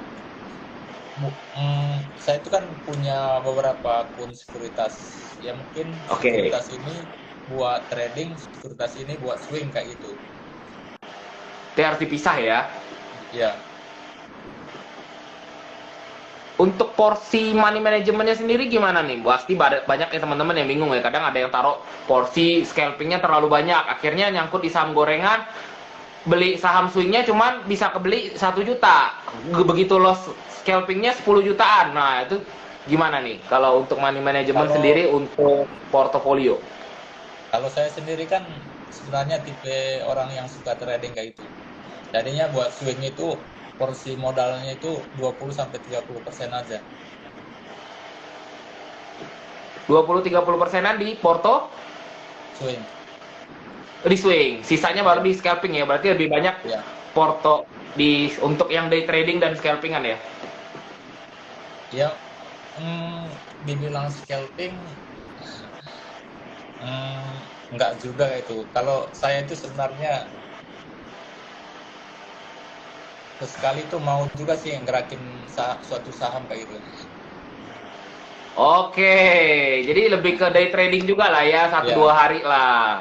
saya itu kan punya beberapa akun sekuritas. Ya mungkin Oke. sekuritas ini buat trading, sekuritas ini buat swing kayak gitu. Itu harus dipisah ya. Ya. Untuk porsi money manajemennya sendiri gimana nih? Pasti banyak ya teman-teman yang bingung ya. Kadang ada yang taruh porsi scalpingnya terlalu banyak, akhirnya nyangkut di saham gorengan. Beli saham swingnya cuman bisa kebeli 1 juta. Begitu loss scalpingnya 10 jutaan. Nah, itu gimana nih kalau untuk money management sendiri untuk portofolio? Kalau saya sendiri kan sebenarnya tipe orang yang suka trading kayak itu. Jadinya buat swing itu porsi modalnya itu 20-30% aja. 20-30%an di porto, Swing. di swing. Sisanya baru di scalping ya. Berarti lebih banyak Ya. porto untuk yang day trading dan scalpingan ya. Ya, dibilang scalping, enggak juga itu. Kalau saya itu sebenarnya sesekali tuh mau juga sih ngerakin suatu saham kayak gitu. Oke, jadi lebih ke day trading juga lah ya, 1-2 hari lah.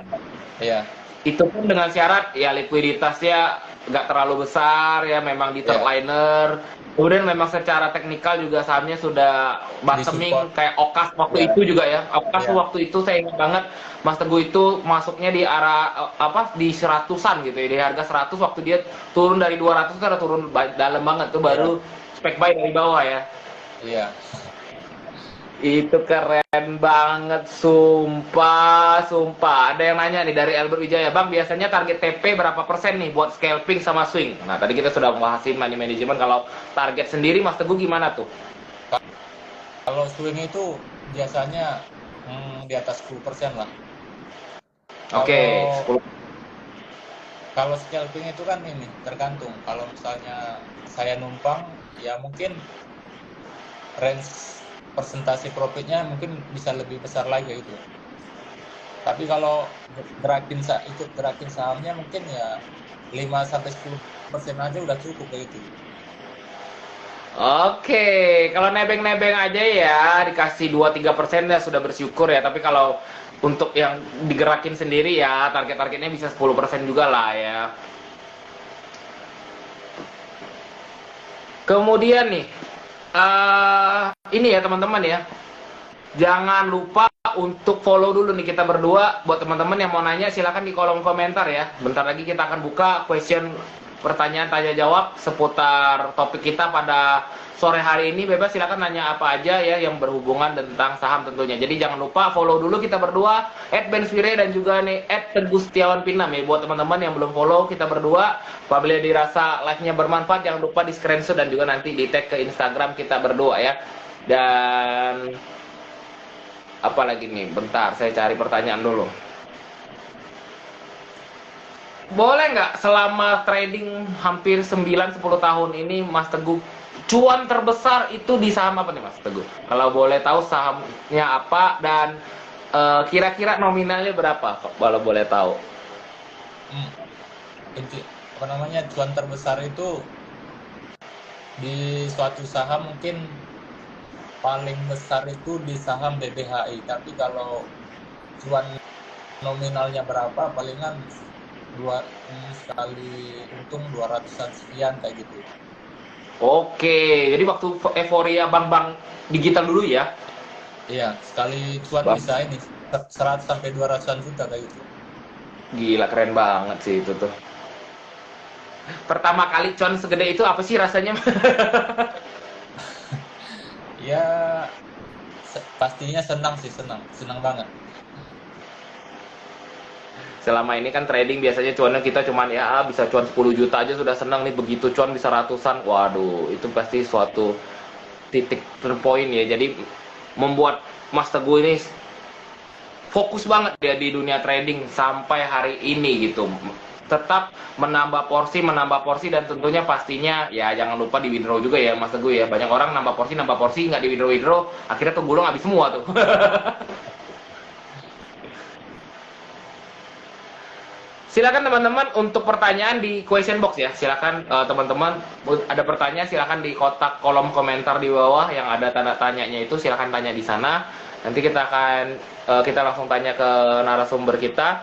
Iya. Itu pun dengan syarat ya likuiditasnya nggak terlalu besar ya, memang di third liner. Kemudian memang secara teknikal juga sahamnya sudah bottoming kayak Okas waktu itu juga ya. Okas waktu itu saya ingat banget Mas Teguh itu masuknya di arah di 100-an gitu ya, di harga 100, waktu dia turun dari 200 itu udah turun dalam banget tuh, baru spek buy dari bawah ya. Iya. Itu keren banget, sumpah. Ada yang nanya nih dari Albert Wijaya, Bang, biasanya target TP berapa persen nih buat scalping sama swing? Nah, tadi kita sudah bahasin money management. Kalau target sendiri Mas Teguh gimana tuh? Kalau swing itu biasanya di atas 10% lah. Oke, 10. Kalau scalping itu kan ini tergantung. Kalau misalnya saya numpang, ya mungkin range persentase profitnya mungkin bisa lebih besar lagi itu. Tapi kalau ikut gerakin sahamnya mungkin ya 5-10% aja udah cukup kayak itu. Oke, kalau nebeng-nebeng aja ya dikasih 2-3% ya sudah bersyukur ya. Tapi kalau untuk yang digerakin sendiri ya target-targetnya bisa 10% juga lah ya. Kemudian nih, ini ya teman-teman ya, jangan lupa untuk follow dulu nih kita berdua. Buat teman-teman yang mau nanya silahkan di kolom komentar ya. Bentar lagi kita akan buka question pertanyaan tanya jawab seputar topik kita pada sore hari ini. Bebas silahkan nanya apa aja ya yang berhubungan tentang saham tentunya. Jadi jangan lupa follow dulu kita berdua @bensfire dan juga nih @teguh_setiawan_pinam ya. Buat teman-teman yang belum follow kita berdua, apabila dirasa live-nya bermanfaat jangan lupa di screenshot dan juga nanti di tag ke Instagram kita berdua ya. Dan apa lagi nih? Bentar, saya cari pertanyaan dulu. Boleh nggak selama trading hampir 9-10 tahun ini Mas Teguh, cuan terbesar itu di saham apa nih Mas Teguh? Kalau boleh tahu sahamnya apa dan kira-kira nominalnya berapa kalau boleh tahu? Hmm, inti apa namanya cuan terbesar itu di suatu saham mungkin paling besar itu di saham BBHI, tapi kalau cuan nominalnya berapa palingan sekali untung 200-an sekian kayak gitu. Oke, jadi waktu euforia bank-bank digital dulu ya? Iya, sekali cuan Bang, bisa ini 100 sampai 200-an juta kayak gitu. gila keren banget sih itu tuh. Pertama kali cuan segede itu apa sih rasanya? Ya pastinya senang sih, senang banget. Selama ini kan trading biasanya cuannya kita cuman ya bisa cuan 10 juta aja sudah senang nih, begitu cuan bisa ratusan. Waduh, itu pasti suatu titik terpoint ya. Jadi membuat Mas Teguh ini fokus banget dia di dunia trading sampai hari ini gitu. Tetap menambah porsi dan tentunya pastinya ya jangan lupa di withdraw juga ya Mas Teguh ya. Banyak orang nambah porsi nggak di withdraw, akhirnya tuh gulung habis semua tuh. Silakan teman-teman untuk pertanyaan di question box ya. Silakan teman-teman ada pertanyaan silakan di kotak kolom komentar di bawah yang ada tanda tanyanya itu silakan tanya di sana. Nanti kita langsung tanya ke narasumber kita.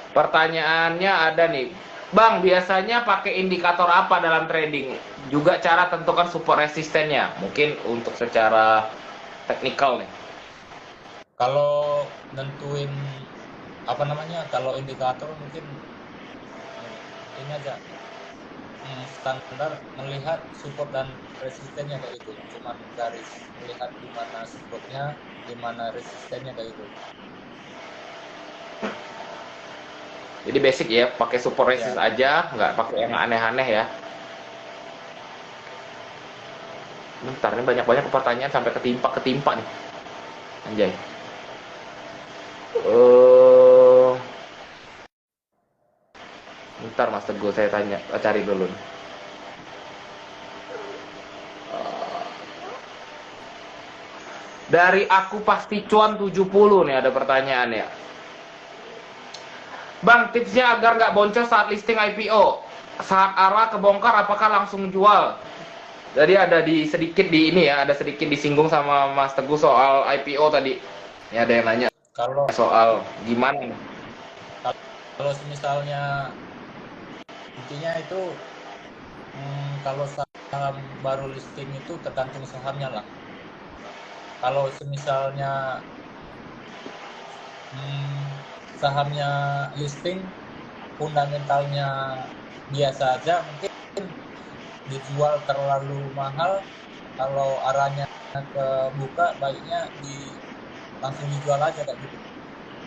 Pertanyaannya ada nih. Bang, biasanya pakai indikator apa dalam trading? Juga cara tentukan support resistennya. Mungkin untuk secara teknikal nih. Kalau nentuin apa namanya, kalau indikator mungkin ini aja standar melihat support dan resistennya kayak gitu, cuma garis melihat di mana supportnya, di mana resistennya kayak gitu. Jadi basic ya, pakai support resist Ya, aja, nggak pakai yang aneh-aneh ya. Bentar, ini banyak-banyak pertanyaan sampai ketimpa nih. Anjay. Bentar Mas Teguh, saya cari dulu. Dari aku pasti cuan 70 nih ada pertanyaan ya. Bang, tipsnya agar nggak boncos saat listing IPO. Saat arah kebongkar apakah langsung jual? Jadi ada sedikit di ini ya, ada sedikit disinggung sama Mas Teguh soal IPO tadi. Ya ada yang nanya kalau soal gimana. kalau misalnya intinya itu kalau saham baru listing itu tergantung sahamnya lah. Kalau misalnya sahamnya listing fundamentalnya biasa aja, mungkin dijual terlalu mahal. Kalau arahnya ke buka, baiknya langsung dijual aja kayak gitu.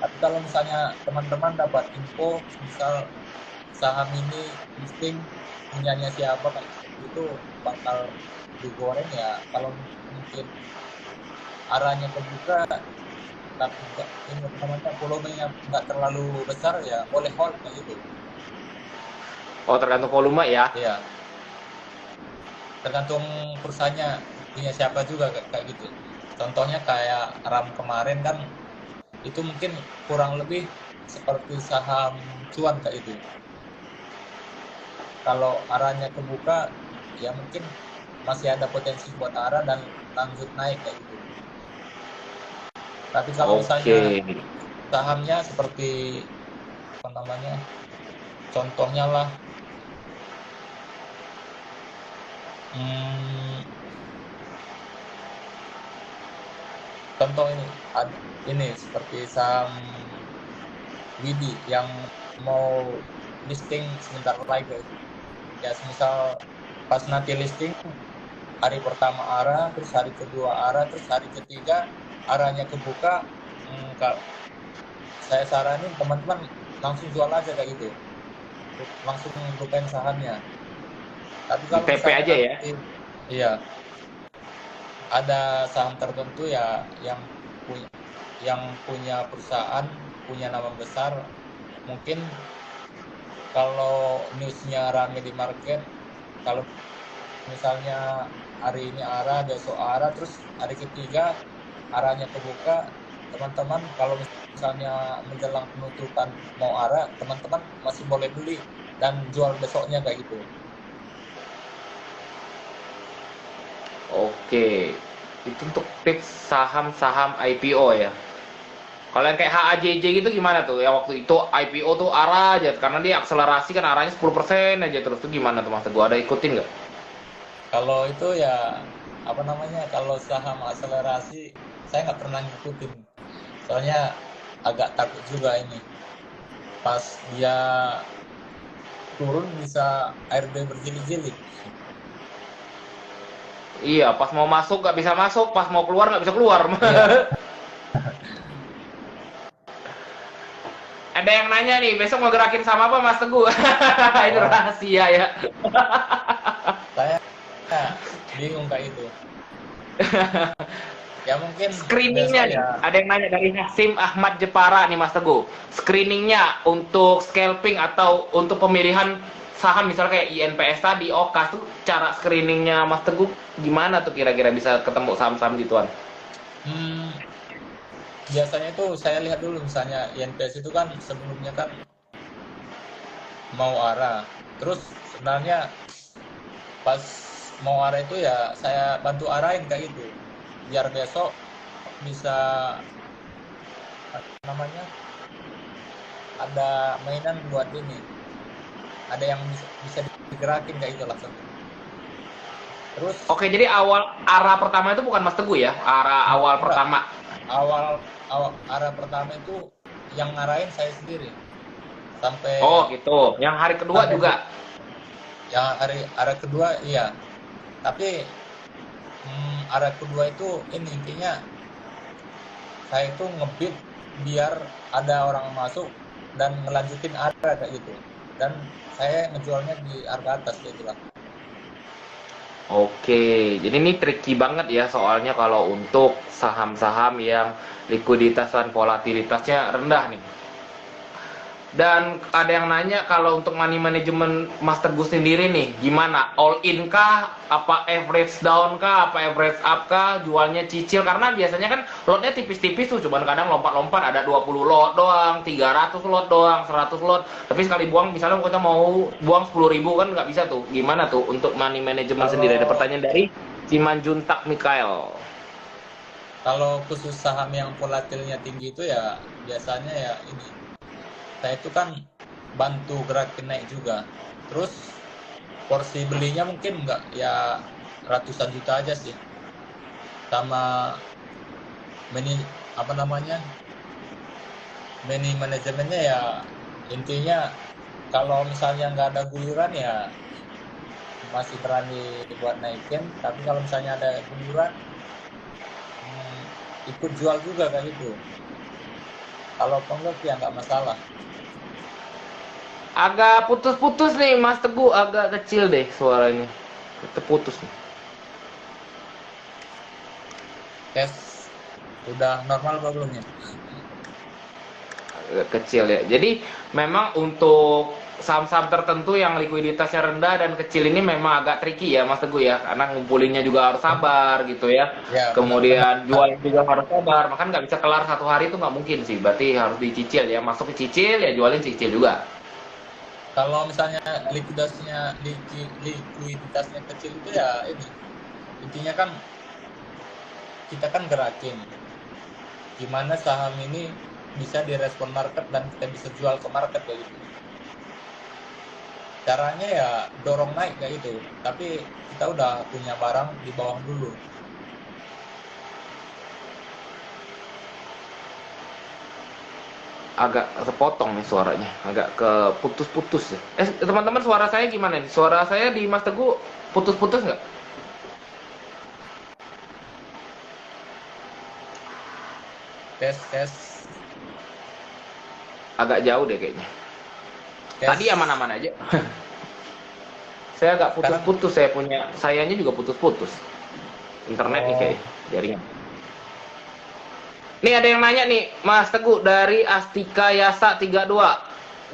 Tapi kalau misalnya teman-teman dapat info misal saham ini listing punyanya siapa kayak itu bakal digoreng ya, kalau mungkin arahnya ke buka tapi ini namanya volumenya nggak terlalu besar ya boleh hold kayak gitu. Oh, tergantung volume ya. Ya, tergantung perusahaannya punya siapa juga kayak gitu. Contohnya kayak RAM kemarin kan itu mungkin kurang lebih seperti saham cuan kayak itu. Kalau arahnya kebuka ya mungkin masih ada potensi buat arah dan lanjut naik kayak gitu. Tapi kalau misalnya Oke. sahamnya seperti apa namanya, contohnya lah, hmm, contoh ini seperti saham Widi yang mau listing sebentar lagi gitu. Ya semisal pas nanti listing hari pertama arah, terus hari kedua arah, terus hari ketiga arahnya kebuka, saya saranin teman-teman langsung jual aja kayak gitu, langsung lupain sahamnya. Tapi Di kalau TP misalnya aja ya. nanti, iya, ada saham tertentu ya punya yang punya perusahaan, punya nama besar, mungkin kalau newsnya rame di market, kalau misalnya hari ini arah, besok arah, terus hari ketiga arahnya kebuka, teman-teman kalau misalnya menjelang penutupan mau arah, teman-teman masih boleh beli dan jual besoknya kayak gitu. Oke. Itu untuk tips saham-saham IPO ya. Kalau yang kayak HAJJ gitu gimana tuh? Yang waktu itu IPO tuh arah aja karena dia akselerasi kan arahnya 10% aja terus tuh gimana tuh Mas Teguh? Ada ikutin nggak? Kalau itu ya apa namanya, kalau saham akselerasi saya nggak pernah ngikutin. Soalnya agak takut juga ini. Pas dia turun bisa ARD berjilid-jilid. Iya, pas mau masuk nggak bisa masuk, pas mau keluar nggak bisa keluar. Iya, Ada yang nanya nih, besok mau gerakin sama apa Mas Teguh? Itu oh, rahasia ya. saya bingung kayak itu. Ya mungkin Screeningnya besok nih, ya. ada yang nanya dari Hasim Ahmad Jepara nih Mas Teguh. Screeningnya untuk scalping atau untuk pemilihan saham misalnya kayak INPS tadi, OKAS tuh cara screeningnya Mas Teguh gimana tuh kira-kira bisa ketemu saham-saham gituan? Hmm, biasanya itu saya lihat dulu, misalnya INPS itu kan sebelumnya kan mau arah. Terus sebenarnya pas mau arah itu ya saya bantu arahin kayak gitu. Biar besok bisa apa namanya, ada mainan buat ini. Ada yang bisa digerakin kayak itu langsung. Terus Oke, jadi awal arah pertama itu bukan Mas Teguh ya? Arah awal enggak, pertama. awal awal arah pertama itu yang ngarahin saya sendiri Oh, sampai gitu. Yang hari kedua sampai juga. yang arah kedua iya. Tapi arah kedua itu ini intinya saya itu ngebit biar ada orang masuk dan ngelanjutin arah kayak gitu. Dan saya ngejualnya di harga atas kayak gitu lah. Oke, jadi ini tricky banget ya soalnya kalau untuk saham-saham yang likuiditas dan volatilitasnya rendah nih. Dan ada yang nanya kalau untuk money management Master Gus sendiri nih, gimana? All in kah? Apa average down kah? Apa average up kah? Jualnya cicil? Karena biasanya kan lotnya tipis-tipis tuh, cuman kadang lompat-lompat ada 20 lot doang, 300 lot doang, 100 lot. Tapi sekali buang, misalnya kita mau buang 10.000 kan nggak bisa tuh. Gimana tuh untuk money management sendiri? Ada Kalau pertanyaan dari Simanjuntak Mikael. kalau khusus saham yang volatilnya tinggi itu ya biasanya ya ini saya itu kan bantu gerakin naik juga. Terus porsi belinya mungkin nggak ya ratusan juta aja sih. Sama meni apa namanya, manajemennya ya intinya kalau misalnya nggak ada guyuran ya masih berani buat naikin. Tapi kalau misalnya ada guyuran, hmm, ikut jual juga kayak gitu. Kalau pengen ya nggak masalah. Agak putus-putus nih Mas Teguh, agak kecil deh suaranya. Terputus nih. Tes udah normal apa belum ya? Agak kecil ya. Jadi memang untuk saham-saham tertentu yang likuiditasnya rendah dan kecil ini memang agak tricky ya Mas Teguh ya. Karena ngumpulinnya juga harus sabar gitu ya. Ya benar-benar. Kemudian jual juga harus sabar. Makanya nggak bisa kelar satu hari itu nggak mungkin sih. Berarti harus dicicil ya. Masuk ke cicil ya jualin cicil juga. Kalau misalnya likuiditasnya kecil itu ya ini. intinya kan kita kan gerakin gimana saham ini bisa direspon market dan kita bisa jual ke market kayak gitu. Caranya ya dorong naik kayak gitu, tapi kita udah punya barang di bawah dulu. Agak terpotong nih suaranya, agak ke putus-putus ya. Teman-teman, suara saya gimana nih? Suara saya di Mas Teguh putus-putus nggak? Tes tes Agak jauh deh kayaknya. tes. Tadi aman-aman aja. Saya agak Sekarang putus-putus, sayanya juga putus-putus. Internet nih kayak jaringan. Nih ada yang nanya nih, Mas Teguh dari Astika Yasa 32.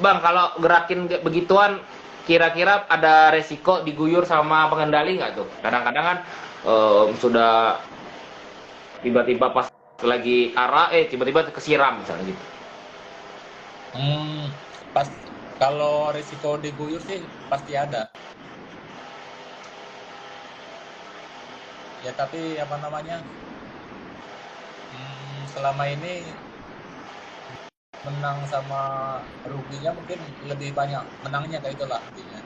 Bang, kalau gerakin begituan kira-kira ada resiko diguyur sama pengendali nggak tuh? Kadang-kadang kan sudah tiba-tiba pas lagi arah, tiba-tiba kesiram misalnya gitu. pas kalau risiko diguyur sih pasti ada. Ya tapi apa namanya? Selama ini menang sama ruginya mungkin lebih banyak menangnya kayak itulah intinya.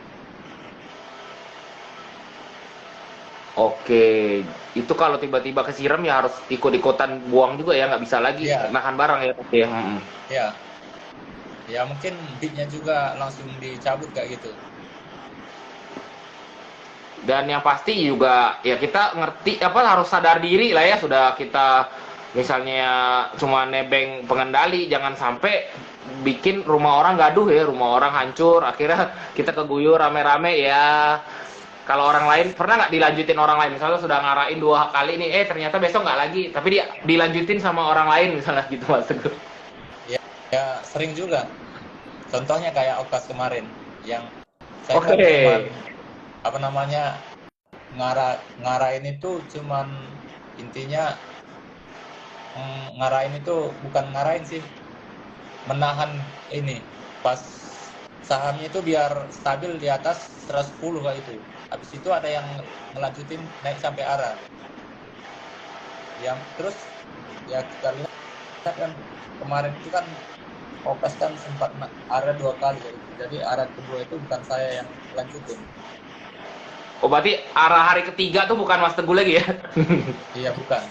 Oke, itu kalau tiba-tiba kesiram ya harus ikut-ikutan buang juga ya, nggak bisa lagi Iya, nahan barang ya. Ya. ya. Ya mungkin bidnya juga langsung dicabut kayak gitu. Dan yang pasti juga ya kita ngerti apa, harus sadar diri lah ya, sudah kita misalnya cuma nebeng pengendali, jangan sampai bikin rumah orang gaduh ya, rumah orang hancur, akhirnya kita keguyur rame-rame ya. Kalau orang lain pernah nggak dilanjutin orang lain, misalnya sudah ngarain 2 kali nih, ternyata besok nggak lagi, tapi dia dilanjutin sama orang lain misalnya gitu Mas Teguh. Ya sering juga. Contohnya kayak Okas kemarin yang saya kan Oke. cuman apa namanya ngarahin itu cuman intinya ngarahin itu bukan ngarahin sih, menahan ini pas sahamnya itu biar stabil di atas 110 kayak itu. Habis itu ada yang ngelanjutin naik sampai arah. Yang terus ya kita lihat kan kemarin itu kan Okas kan sempat arah 2 kali kayak gitu. Jadi arah kedua itu bukan saya yang lanjutin. Oh berarti arah hari ketiga tuh bukan Mas Teguh lagi ya? Iya bukan.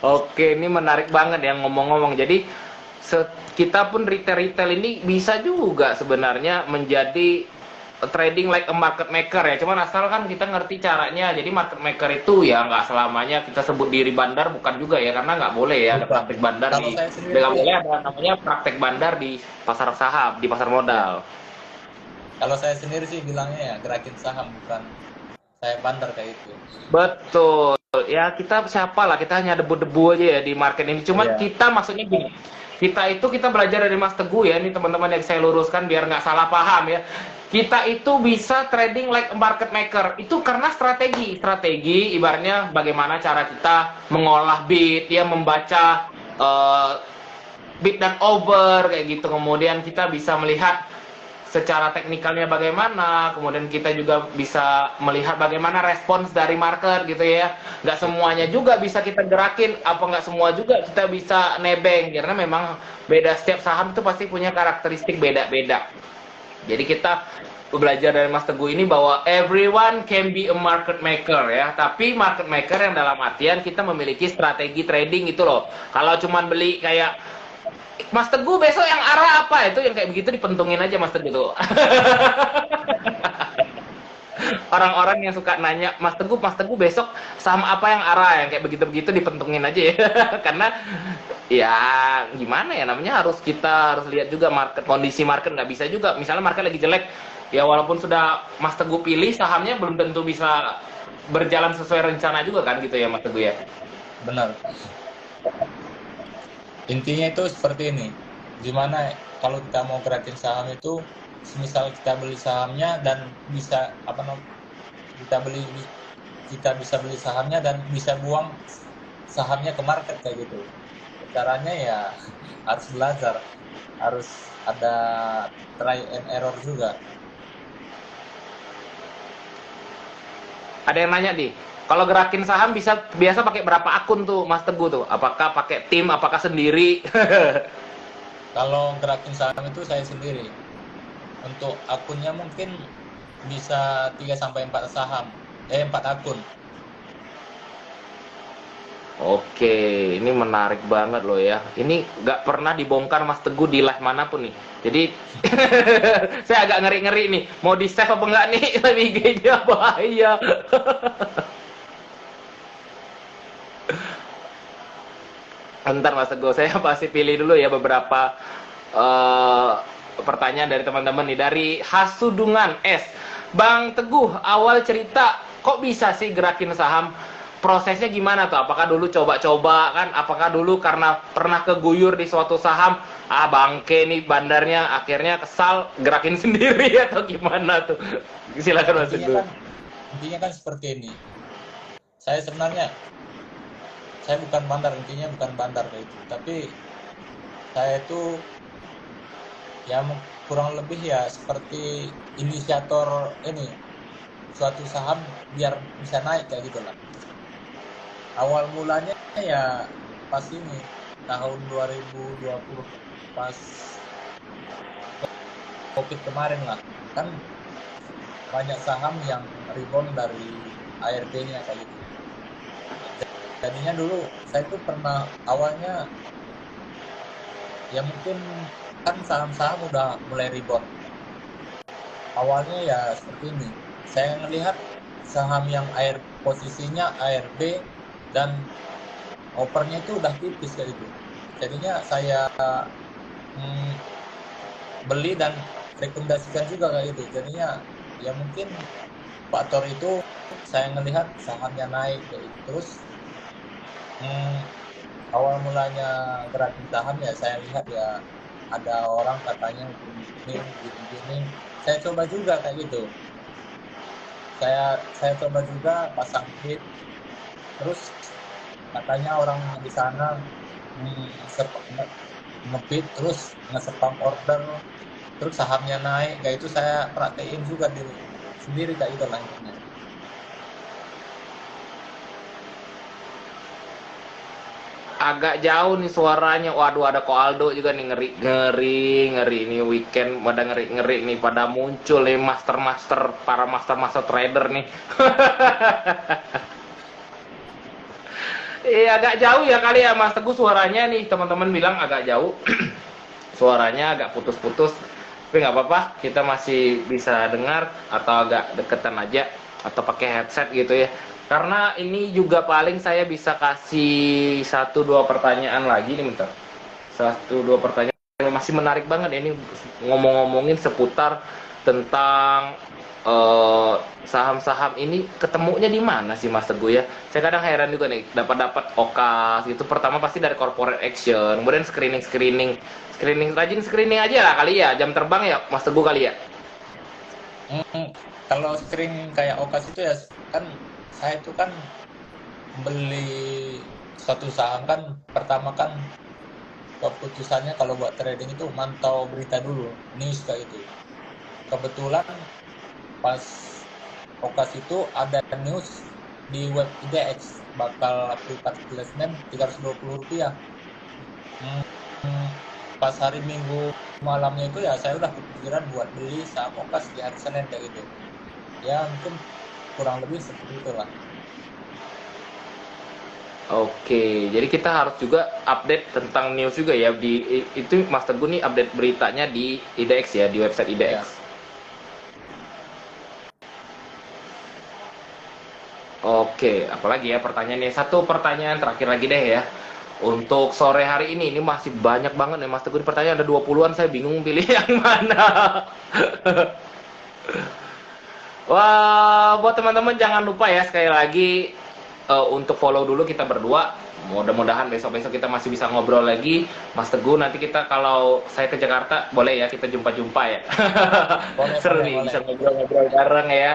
Oke, ini menarik banget ya ngomong-ngomong. Jadi kita pun retail-retail ini bisa juga sebenarnya menjadi trading like a market maker ya. Cuman asal kan kita ngerti caranya. Jadi market maker itu ya nggak selamanya kita sebut diri bandar, bukan juga ya, karena nggak boleh ya ada Bukan. praktek bandar Kalau di, saya sendiri nggak sih, boleh ada namanya praktek bandar di pasar saham, di pasar modal. kalau saya sendiri sih bilangnya ya gerakin saham bukan saya bandar kayak itu. Betul. Ya kita siapa lah, kita hanya debu-debu aja ya di market ini. Cuman Iya. kita maksudnya gini, kita belajar dari Mas Teguh ya, ini teman-teman yang saya luruskan biar nggak salah paham ya. Kita itu bisa trading like a market maker. Itu karena strategi ibaratnya bagaimana cara kita mengolah bid, ya membaca bid dan over kayak gitu. Kemudian kita bisa melihat secara teknikalnya bagaimana, kemudian kita juga bisa melihat bagaimana respons dari market gitu ya. Nggak semuanya juga bisa kita gerakin, apa nggak semua juga kita bisa nebeng, karena memang beda, setiap saham itu pasti punya karakteristik beda-beda. Jadi kita belajar dari Mas Teguh ini bahwa everyone can be a market maker ya, tapi market maker yang dalam artian kita memiliki strategi trading itu loh. Kalau cuman beli kayak Mas Teguh besok yang arah apa, itu yang kayak begitu dipentungin aja Mas Teguh tuh. Orang-orang yang suka nanya Mas Teguh besok sama apa yang arah, yang kayak begitu-begitu dipentungin aja ya. Karena ya gimana ya, namanya kita harus lihat juga market, kondisi market. Nggak bisa juga misalnya market lagi jelek ya, walaupun sudah Mas Teguh pilih sahamnya belum tentu bisa berjalan sesuai rencana juga kan gitu ya Mas Teguh ya. Benar. Intinya itu seperti ini. Gimana kalau kita mau gerakin saham itu, misal kita beli sahamnya dan bisa apa namanya kita bisa beli sahamnya dan bisa buang sahamnya ke market kayak gitu. Caranya ya harus belajar, harus ada try and error juga. Ada yang nanya nih, kalau gerakin saham biasa pakai berapa akun tuh Mas Teguh tuh? Apakah pakai tim, apakah sendiri? Kalau gerakin saham itu saya sendiri. Untuk akunnya mungkin bisa 3 sampai 4 saham. 4 akun. Oke, ini menarik banget loh ya. Ini nggak pernah dibongkar Mas Teguh di live manapun nih. Jadi saya agak ngeri-ngeri nih. Mau di save apa enggak nih? Live IG-nya bahaya. Ntar Mas Teguh, saya pasti pilih dulu ya beberapa eh, pertanyaan dari teman-teman nih. Dari Hasudungan S. Bang Teguh, awal cerita kok bisa sih gerakin saham? Prosesnya gimana tuh? Apakah dulu coba-coba kan? Apakah dulu karena pernah keguyur di suatu saham, bangke nih bandarnya, akhirnya kesal gerakin sendiri atau gimana tuh? Silakan Mas Intinya Teguh. kan intinya kan seperti ini. Saya sebenarnya saya bukan bandar, intinya bukan bandar kayak itu. Tapi saya itu ya kurang lebih ya seperti inisiator ini suatu saham biar bisa naik kayak gitu lah. Awal mulanya ya pas ini tahun 2020 pas Covid kemarin lah. Kan banyak saham yang rebound dari ARB-nya kayak gitu. Jadinya dulu saya tuh pernah awalnya ya mungkin kan saham-saham udah mulai rebound. Awalnya ya seperti ini. Saya melihat saham yang posisinya ARB dan opernya itu udah tipis kayak gitu. Jadinya saya mm, beli dan rekomendasikan juga kayak gitu. Jadinya ya mungkin faktor itu saya melihat sahamnya naik kayak gitu. Terus awal mulanya gerakin saham ya saya lihat ya ada orang katanya gini. Saya coba juga kayak gitu. Saya coba juga pasang bid. Terus katanya orang di sana ngebid terus nge-spam order terus sahamnya naik kayak itu saya praktein juga diri sendiri kayak itu lanjutnya. Agak jauh nih suaranya. Waduh, ada Ko Aldo juga nih, ngeri ngeri ngeri ini weekend pada ngeri ngeri nih, pada muncul nih para master trader nih. Agak jauh ya kali ya Mas Teguh suaranya nih, teman-teman bilang agak jauh. Suaranya agak putus-putus. Tapi nggak apa-apa, kita masih bisa dengar atau agak deketan aja atau pakai headset gitu ya. Karena ini juga paling saya bisa kasih 1-2 pertanyaan lagi nih, bentar. 1-2 pertanyaan masih menarik banget ini, ngomongin seputar tentang saham-saham ini ketemunya di mana sih Mas Teguh ya? Saya kadang heran juga nih, dapat okas gitu. Pertama pasti dari corporate action, kemudian rajin screening aja lah kali ya, jam terbang ya Mas Teguh kali ya. Kalau screen kayak okas itu ya kan saya itu kan beli suatu saham kan pertama kan keputusannya kalau buat trading itu mantau berita dulu news kayak itu. Kebetulan pas okas itu ada news di web IDX bakal private placement Rp320. Pas hari Minggu malamnya itu ya saya udah kepikiran buat beli saham okas di hari Senin kayak gitu. Ya mungkin kurang lebih seperti itulah. Oke, jadi kita harus juga update tentang news juga ya, itu Mas Teguh nih update beritanya di IDX ya, di website IDX. Ya. Oke, apalagi ya pertanyaannya? Satu pertanyaan terakhir lagi deh ya. Untuk sore hari ini masih banyak banget nih Mas Teguh. Pertanyaan ada 20-an, saya bingung pilih yang mana. Wah, buat teman-teman jangan lupa ya sekali lagi untuk follow dulu kita berdua. Mudah-mudahan besok-besok kita masih bisa ngobrol lagi. Mas Teguh, nanti kita kalau saya ke Jakarta boleh ya kita jumpa-jumpa ya. Boleh, Seru boleh, nih boleh. bisa ngobrol-ngobrol bareng ya.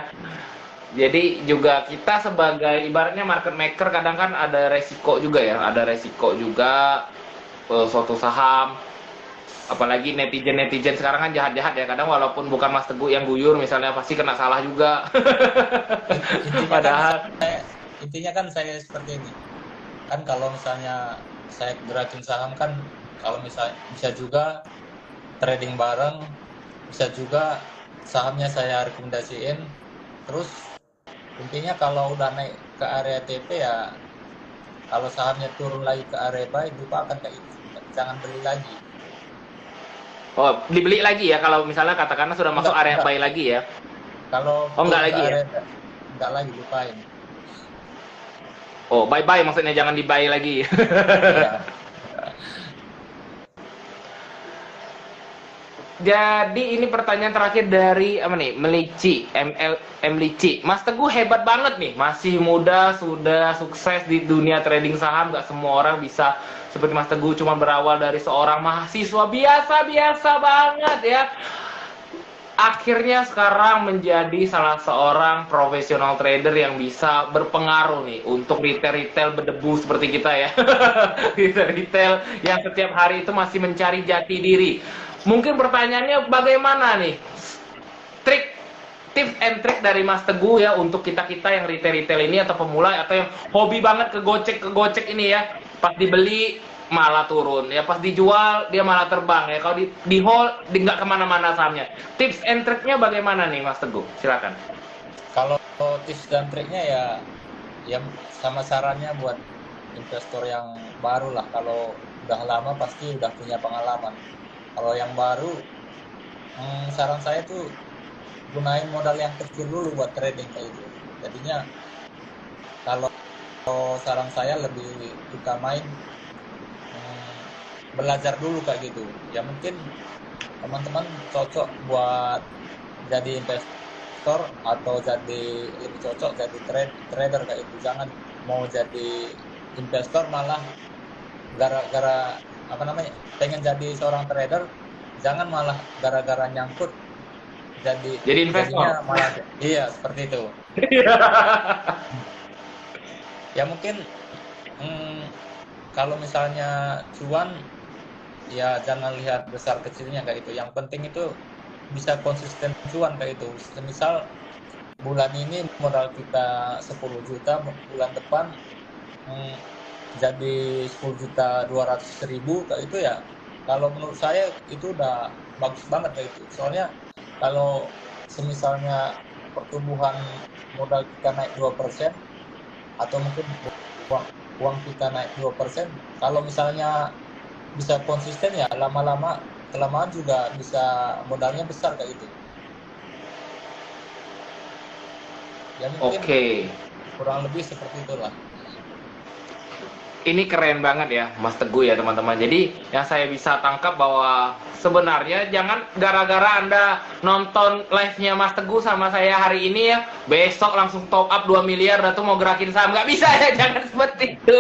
Jadi juga kita sebagai ibaratnya market maker kadang kan ada resiko juga ya, ada resiko juga suatu saham Apalagi netizen sekarang kan jahat-jahat ya. Kadang walaupun bukan Mas Teguh yang guyur misalnya pasti kena salah juga. Intinya kan Padahal saya seperti ini. Kan kalau misalnya saya gerakin saham kan, kalau misalnya bisa juga trading bareng, bisa juga sahamnya saya rekomendasiin. Terus intinya kalau udah naik ke area TP ya, kalau sahamnya turun lagi ke area buy, lupakan kayak itu, jangan beli lagi. oh, dibeli lagi ya kalau misalnya katakanlah sudah masuk area Enggak. buy lagi ya. Kalau Oh, enggak turun ke lagi ya. area, enggak lagi, lupain. Oh, bye-bye maksudnya jangan di-buy lagi. Iya. Jadi ini pertanyaan terakhir dari apa nih? Melici, M Lici. Mas Teguh hebat banget nih, masih muda sudah sukses di dunia trading saham. Gak semua orang bisa seperti Mas Teguh, cuma berawal dari seorang mahasiswa biasa-biasa banget ya. Akhirnya sekarang menjadi salah seorang profesional trader yang bisa berpengaruh nih untuk retail-retail berdebu seperti kita ya. Retail-retail yang setiap hari itu masih mencari jati diri. Mungkin pertanyaannya bagaimana nih trik tips and trick dari Mas Teguh ya untuk kita-kita yang retail-retail ini atau pemula atau yang hobi banget ke gocek ini ya. Pas dibeli malah turun ya, pas dijual dia malah terbang ya. Kalau di hold nggak kemana-mana sahamnya. Tips and tricknya bagaimana nih Mas Teguh? Silakan. Kalau tips dan triknya ya, ya sama sarannya buat investor yang baru lah. Kalau udah lama pasti udah punya pengalaman. Kalau yang baru, saran saya tuh gunain modal yang kecil dulu buat trading kayak gitu. Jadinya kalau saran saya lebih utamain belajar dulu kayak gitu. Ya mungkin teman-teman cocok buat jadi investor atau lebih cocok jadi trader kayak itu. Jangan mau jadi investor malah gara-gara apa namanya pengen jadi seorang trader, jangan malah gara-gara nyangkut Jadi investor. jadinya malah iya seperti itu. Ya mungkin kalau misalnya cuan ya jangan lihat besar kecilnya kayak itu, yang penting itu bisa konsisten cuan kayak itu. Misal bulan ini modal kita 10 juta, bulan depan jadi 10.200.000 kayak itu ya, kalau menurut saya itu udah bagus banget kayak itu. Soalnya kalau semisalnya pertumbuhan modal kita naik 2% atau mungkin uang, uang kita naik 2%, kalau misalnya bisa konsisten ya lama-lama kelamaan juga bisa modalnya besar kayak itu. Ya mungkin Oke. kurang lebih seperti itulah. Ini keren banget ya Mas Teguh ya teman-teman. Jadi yang saya bisa tangkap bahwa sebenarnya jangan gara-gara Anda nonton live-nya Mas Teguh sama saya hari ini ya, besok langsung top up 2 miliar dan tuh mau gerakin saham. Nggak bisa ya, jangan seperti itu.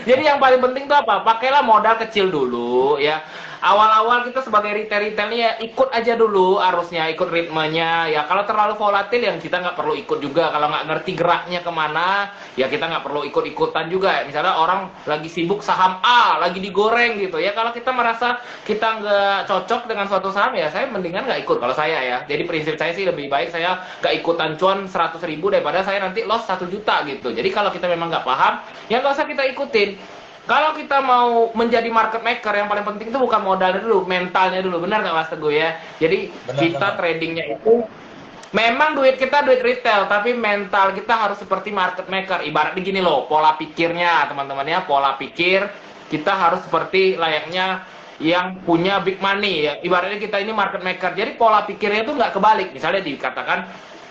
Jadi yang paling penting tuh apa? Pakailah modal kecil dulu ya. Awal-awal kita sebagai retail-retailnya ya ikut aja dulu arusnya, ikut ritmenya ya. Kalau terlalu volatil yang kita nggak perlu ikut juga. Kalau nggak ngerti geraknya kemana ya kita nggak perlu ikut-ikutan juga. Misalnya orang lagi sibuk saham A lagi digoreng gitu ya, kalau kita merasa kita nggak cocok dengan suatu saham ya saya mendingan nggak ikut kalau saya ya. Jadi prinsip saya sih lebih baik saya nggak ikutan cuan 100.000 daripada saya nanti loss 1 juta gitu. Jadi kalau kita memang nggak paham ya nggak usah kita ikutin. Kalau kita mau menjadi market maker, yang paling penting itu bukan modalnya dulu, mentalnya dulu. Benar nggak Mas Teguh ya? Jadi kita tradingnya itu memang duit kita duit retail, tapi mental kita harus seperti market maker. Ibaratnya gini loh, pola pikirnya teman-teman ya, pola pikir kita harus seperti layaknya yang punya big money ya. Ibaratnya kita ini market maker, jadi pola pikirnya itu nggak kebalik. Misalnya dikatakan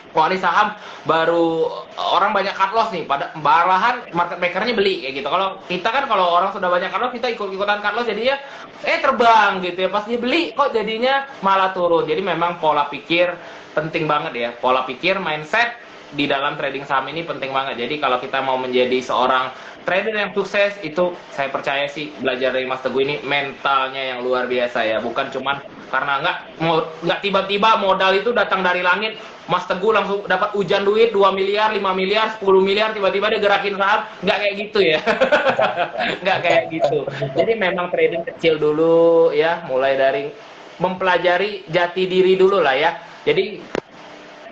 wah ini saham baru orang banyak cut loss nih, pada malahan market makernya beli kayak gitu. Kalau kita kan kalau orang sudah banyak cut loss kita ikut-ikutan cut loss jadinya terbang gitu ya. Pas dia beli kok jadinya malah turun. Jadi memang pola pikir penting banget ya. Pola pikir mindset di dalam trading saham ini penting banget. Jadi kalau kita mau menjadi seorang trader yang sukses itu saya percaya sih belajar dari Mas Teguh ini mentalnya yang luar biasa ya. Bukan cuman Karena nggak tiba-tiba modal itu datang dari langit, Mas Teguh langsung dapat hujan duit 2 miliar, 5 miliar, 10 miliar, tiba-tiba dia gerakin saham. Nggak kayak gitu ya. Nggak kayak gitu. Jadi memang trading kecil dulu ya, mulai dari mempelajari jati diri dulu lah ya. Jadi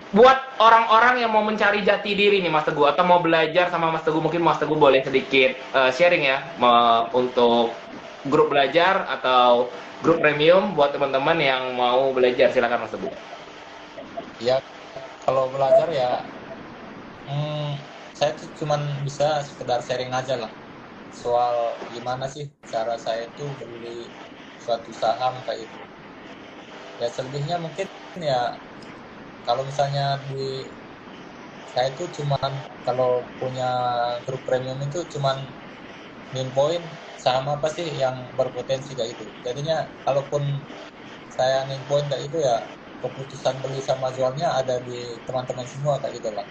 buat orang-orang yang mau mencari jati diri nih Mas Teguh, atau mau belajar sama Mas Teguh, mungkin Mas Teguh boleh sedikit sharing ya untuk grup belajar atau grup premium buat teman-teman yang mau belajar, silakan Mas Teguh. Ya, kalau belajar ya, saya tuh cuman bisa sekedar sharing aja lah soal gimana sih cara saya itu beli suatu saham kayak itu. Ya selebihnya mungkin ya, kalau misalnya saya itu cuman kalau punya grup premium itu cuman nginfoin saham apa sih yang berpotensi kayak itu. Jadinya kalaupun saya nginfoin kayak itu ya, keputusan beli sama jualnya ada di teman-teman semua kayak gitu lah.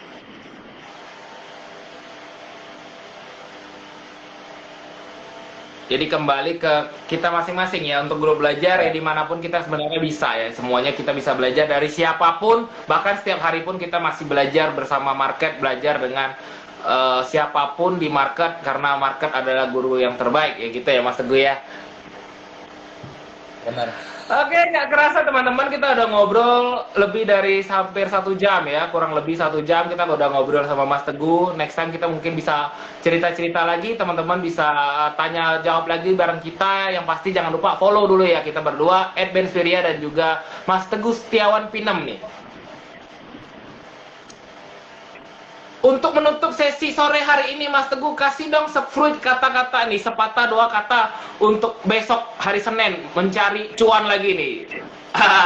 Jadi kembali ke kita masing-masing ya, untuk grup belajar ya dimanapun kita sebenarnya bisa ya, semuanya kita bisa belajar dari siapapun, bahkan setiap hari pun kita masih belajar bersama market, belajar dengan siapapun di market, karena market adalah guru yang terbaik ya gitu ya Mas Teguh ya. Benar. Oke, nggak kerasa teman-teman, kita udah ngobrol lebih dari hampir 1 jam ya, kurang lebih 1 jam kita udah ngobrol sama Mas Teguh. Next time kita mungkin bisa cerita-cerita lagi, teman-teman bisa tanya jawab lagi bareng kita. Yang pasti jangan lupa follow dulu ya kita berdua, @bensfiria dan juga Mas Teguh Setiawan Pinem nih. Untuk menutup sesi sore hari ini, Mas Teguh kasih dong sepuluh kata-kata nih, sepatah 2 kata untuk besok hari Senin mencari cuan lagi nih.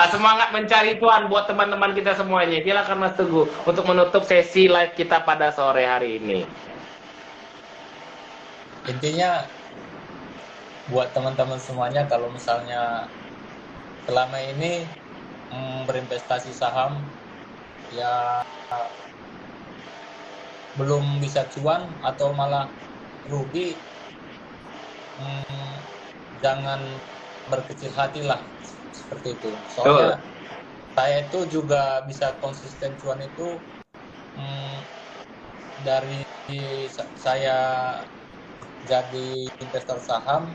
Semangat mencari cuan buat teman-teman kita semuanya. Silakan Mas Teguh untuk menutup sesi live kita pada sore hari ini. Intinya buat teman-teman semuanya, kalau misalnya selama ini berinvestasi saham ya belum bisa cuan atau malah rugi, jangan berkecil hati lah seperti itu. Soalnya saya itu juga bisa konsisten cuan itu dari saya jadi investor saham,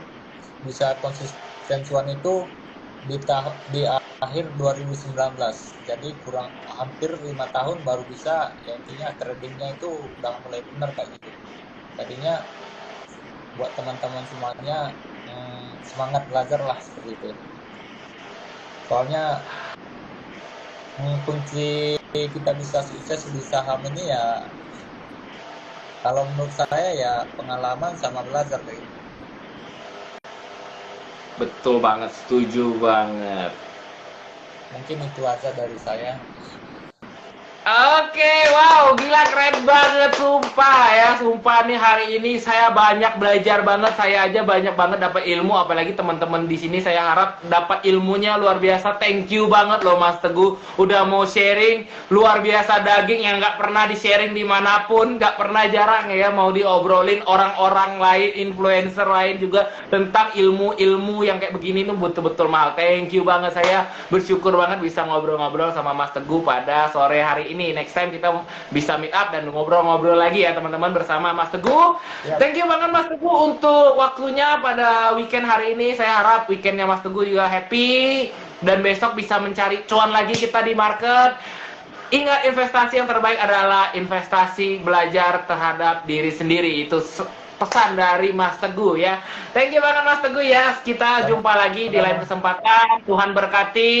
bisa konsisten cuan itu di akhir 2019. Jadi kurang hampir 5 tahun baru bisa, ya intinya tradingnya itu udah mulai benar kayak gitu. Tadinya buat teman-teman semuanya semangat belajar lah seperti itu. Soalnya kunci kita bisa sukses di saham ini ya, kalau menurut saya ya pengalaman sama belajar kayak gitu. Betul banget, setuju banget. Mungkin itu aja dari saya. Oke, wow, gila keren banget, sumpah ya, sumpah nih hari ini saya banyak belajar banget, saya aja banyak banget dapat ilmu, apalagi teman-teman di sini saya harap dapat ilmunya luar biasa. Thank you banget loh Mas Teguh, udah mau sharing, luar biasa, daging yang nggak pernah di-sharing dimanapun, nggak pernah jarang ya mau diobrolin orang-orang lain, influencer lain juga tentang ilmu-ilmu yang kayak begini tuh betul-betul mahal. Thank you banget, saya bersyukur banget bisa ngobrol-ngobrol sama Mas Teguh pada sore hari ini. Next time kita bisa meet up dan ngobrol-ngobrol lagi ya teman-teman bersama Mas Teguh. Yep. Thank you banget Mas Teguh untuk waktunya pada weekend hari ini. Saya harap weekendnya Mas Teguh juga happy dan besok bisa mencari cuan lagi kita di market. Ingat, investasi yang terbaik adalah investasi belajar terhadap diri sendiri. Itu pesan dari Mas Teguh ya. Thank you banget Mas Teguh ya. Kita jumpa lagi di lain kesempatan. Tuhan berkati.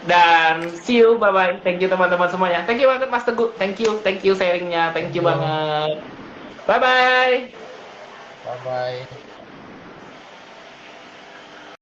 Dan see you, bye bye. Thank you teman-teman semuanya. Thank you banget Mas Teguh. Thank you sharingnya. Thank you banget. Bye bye. Bye bye.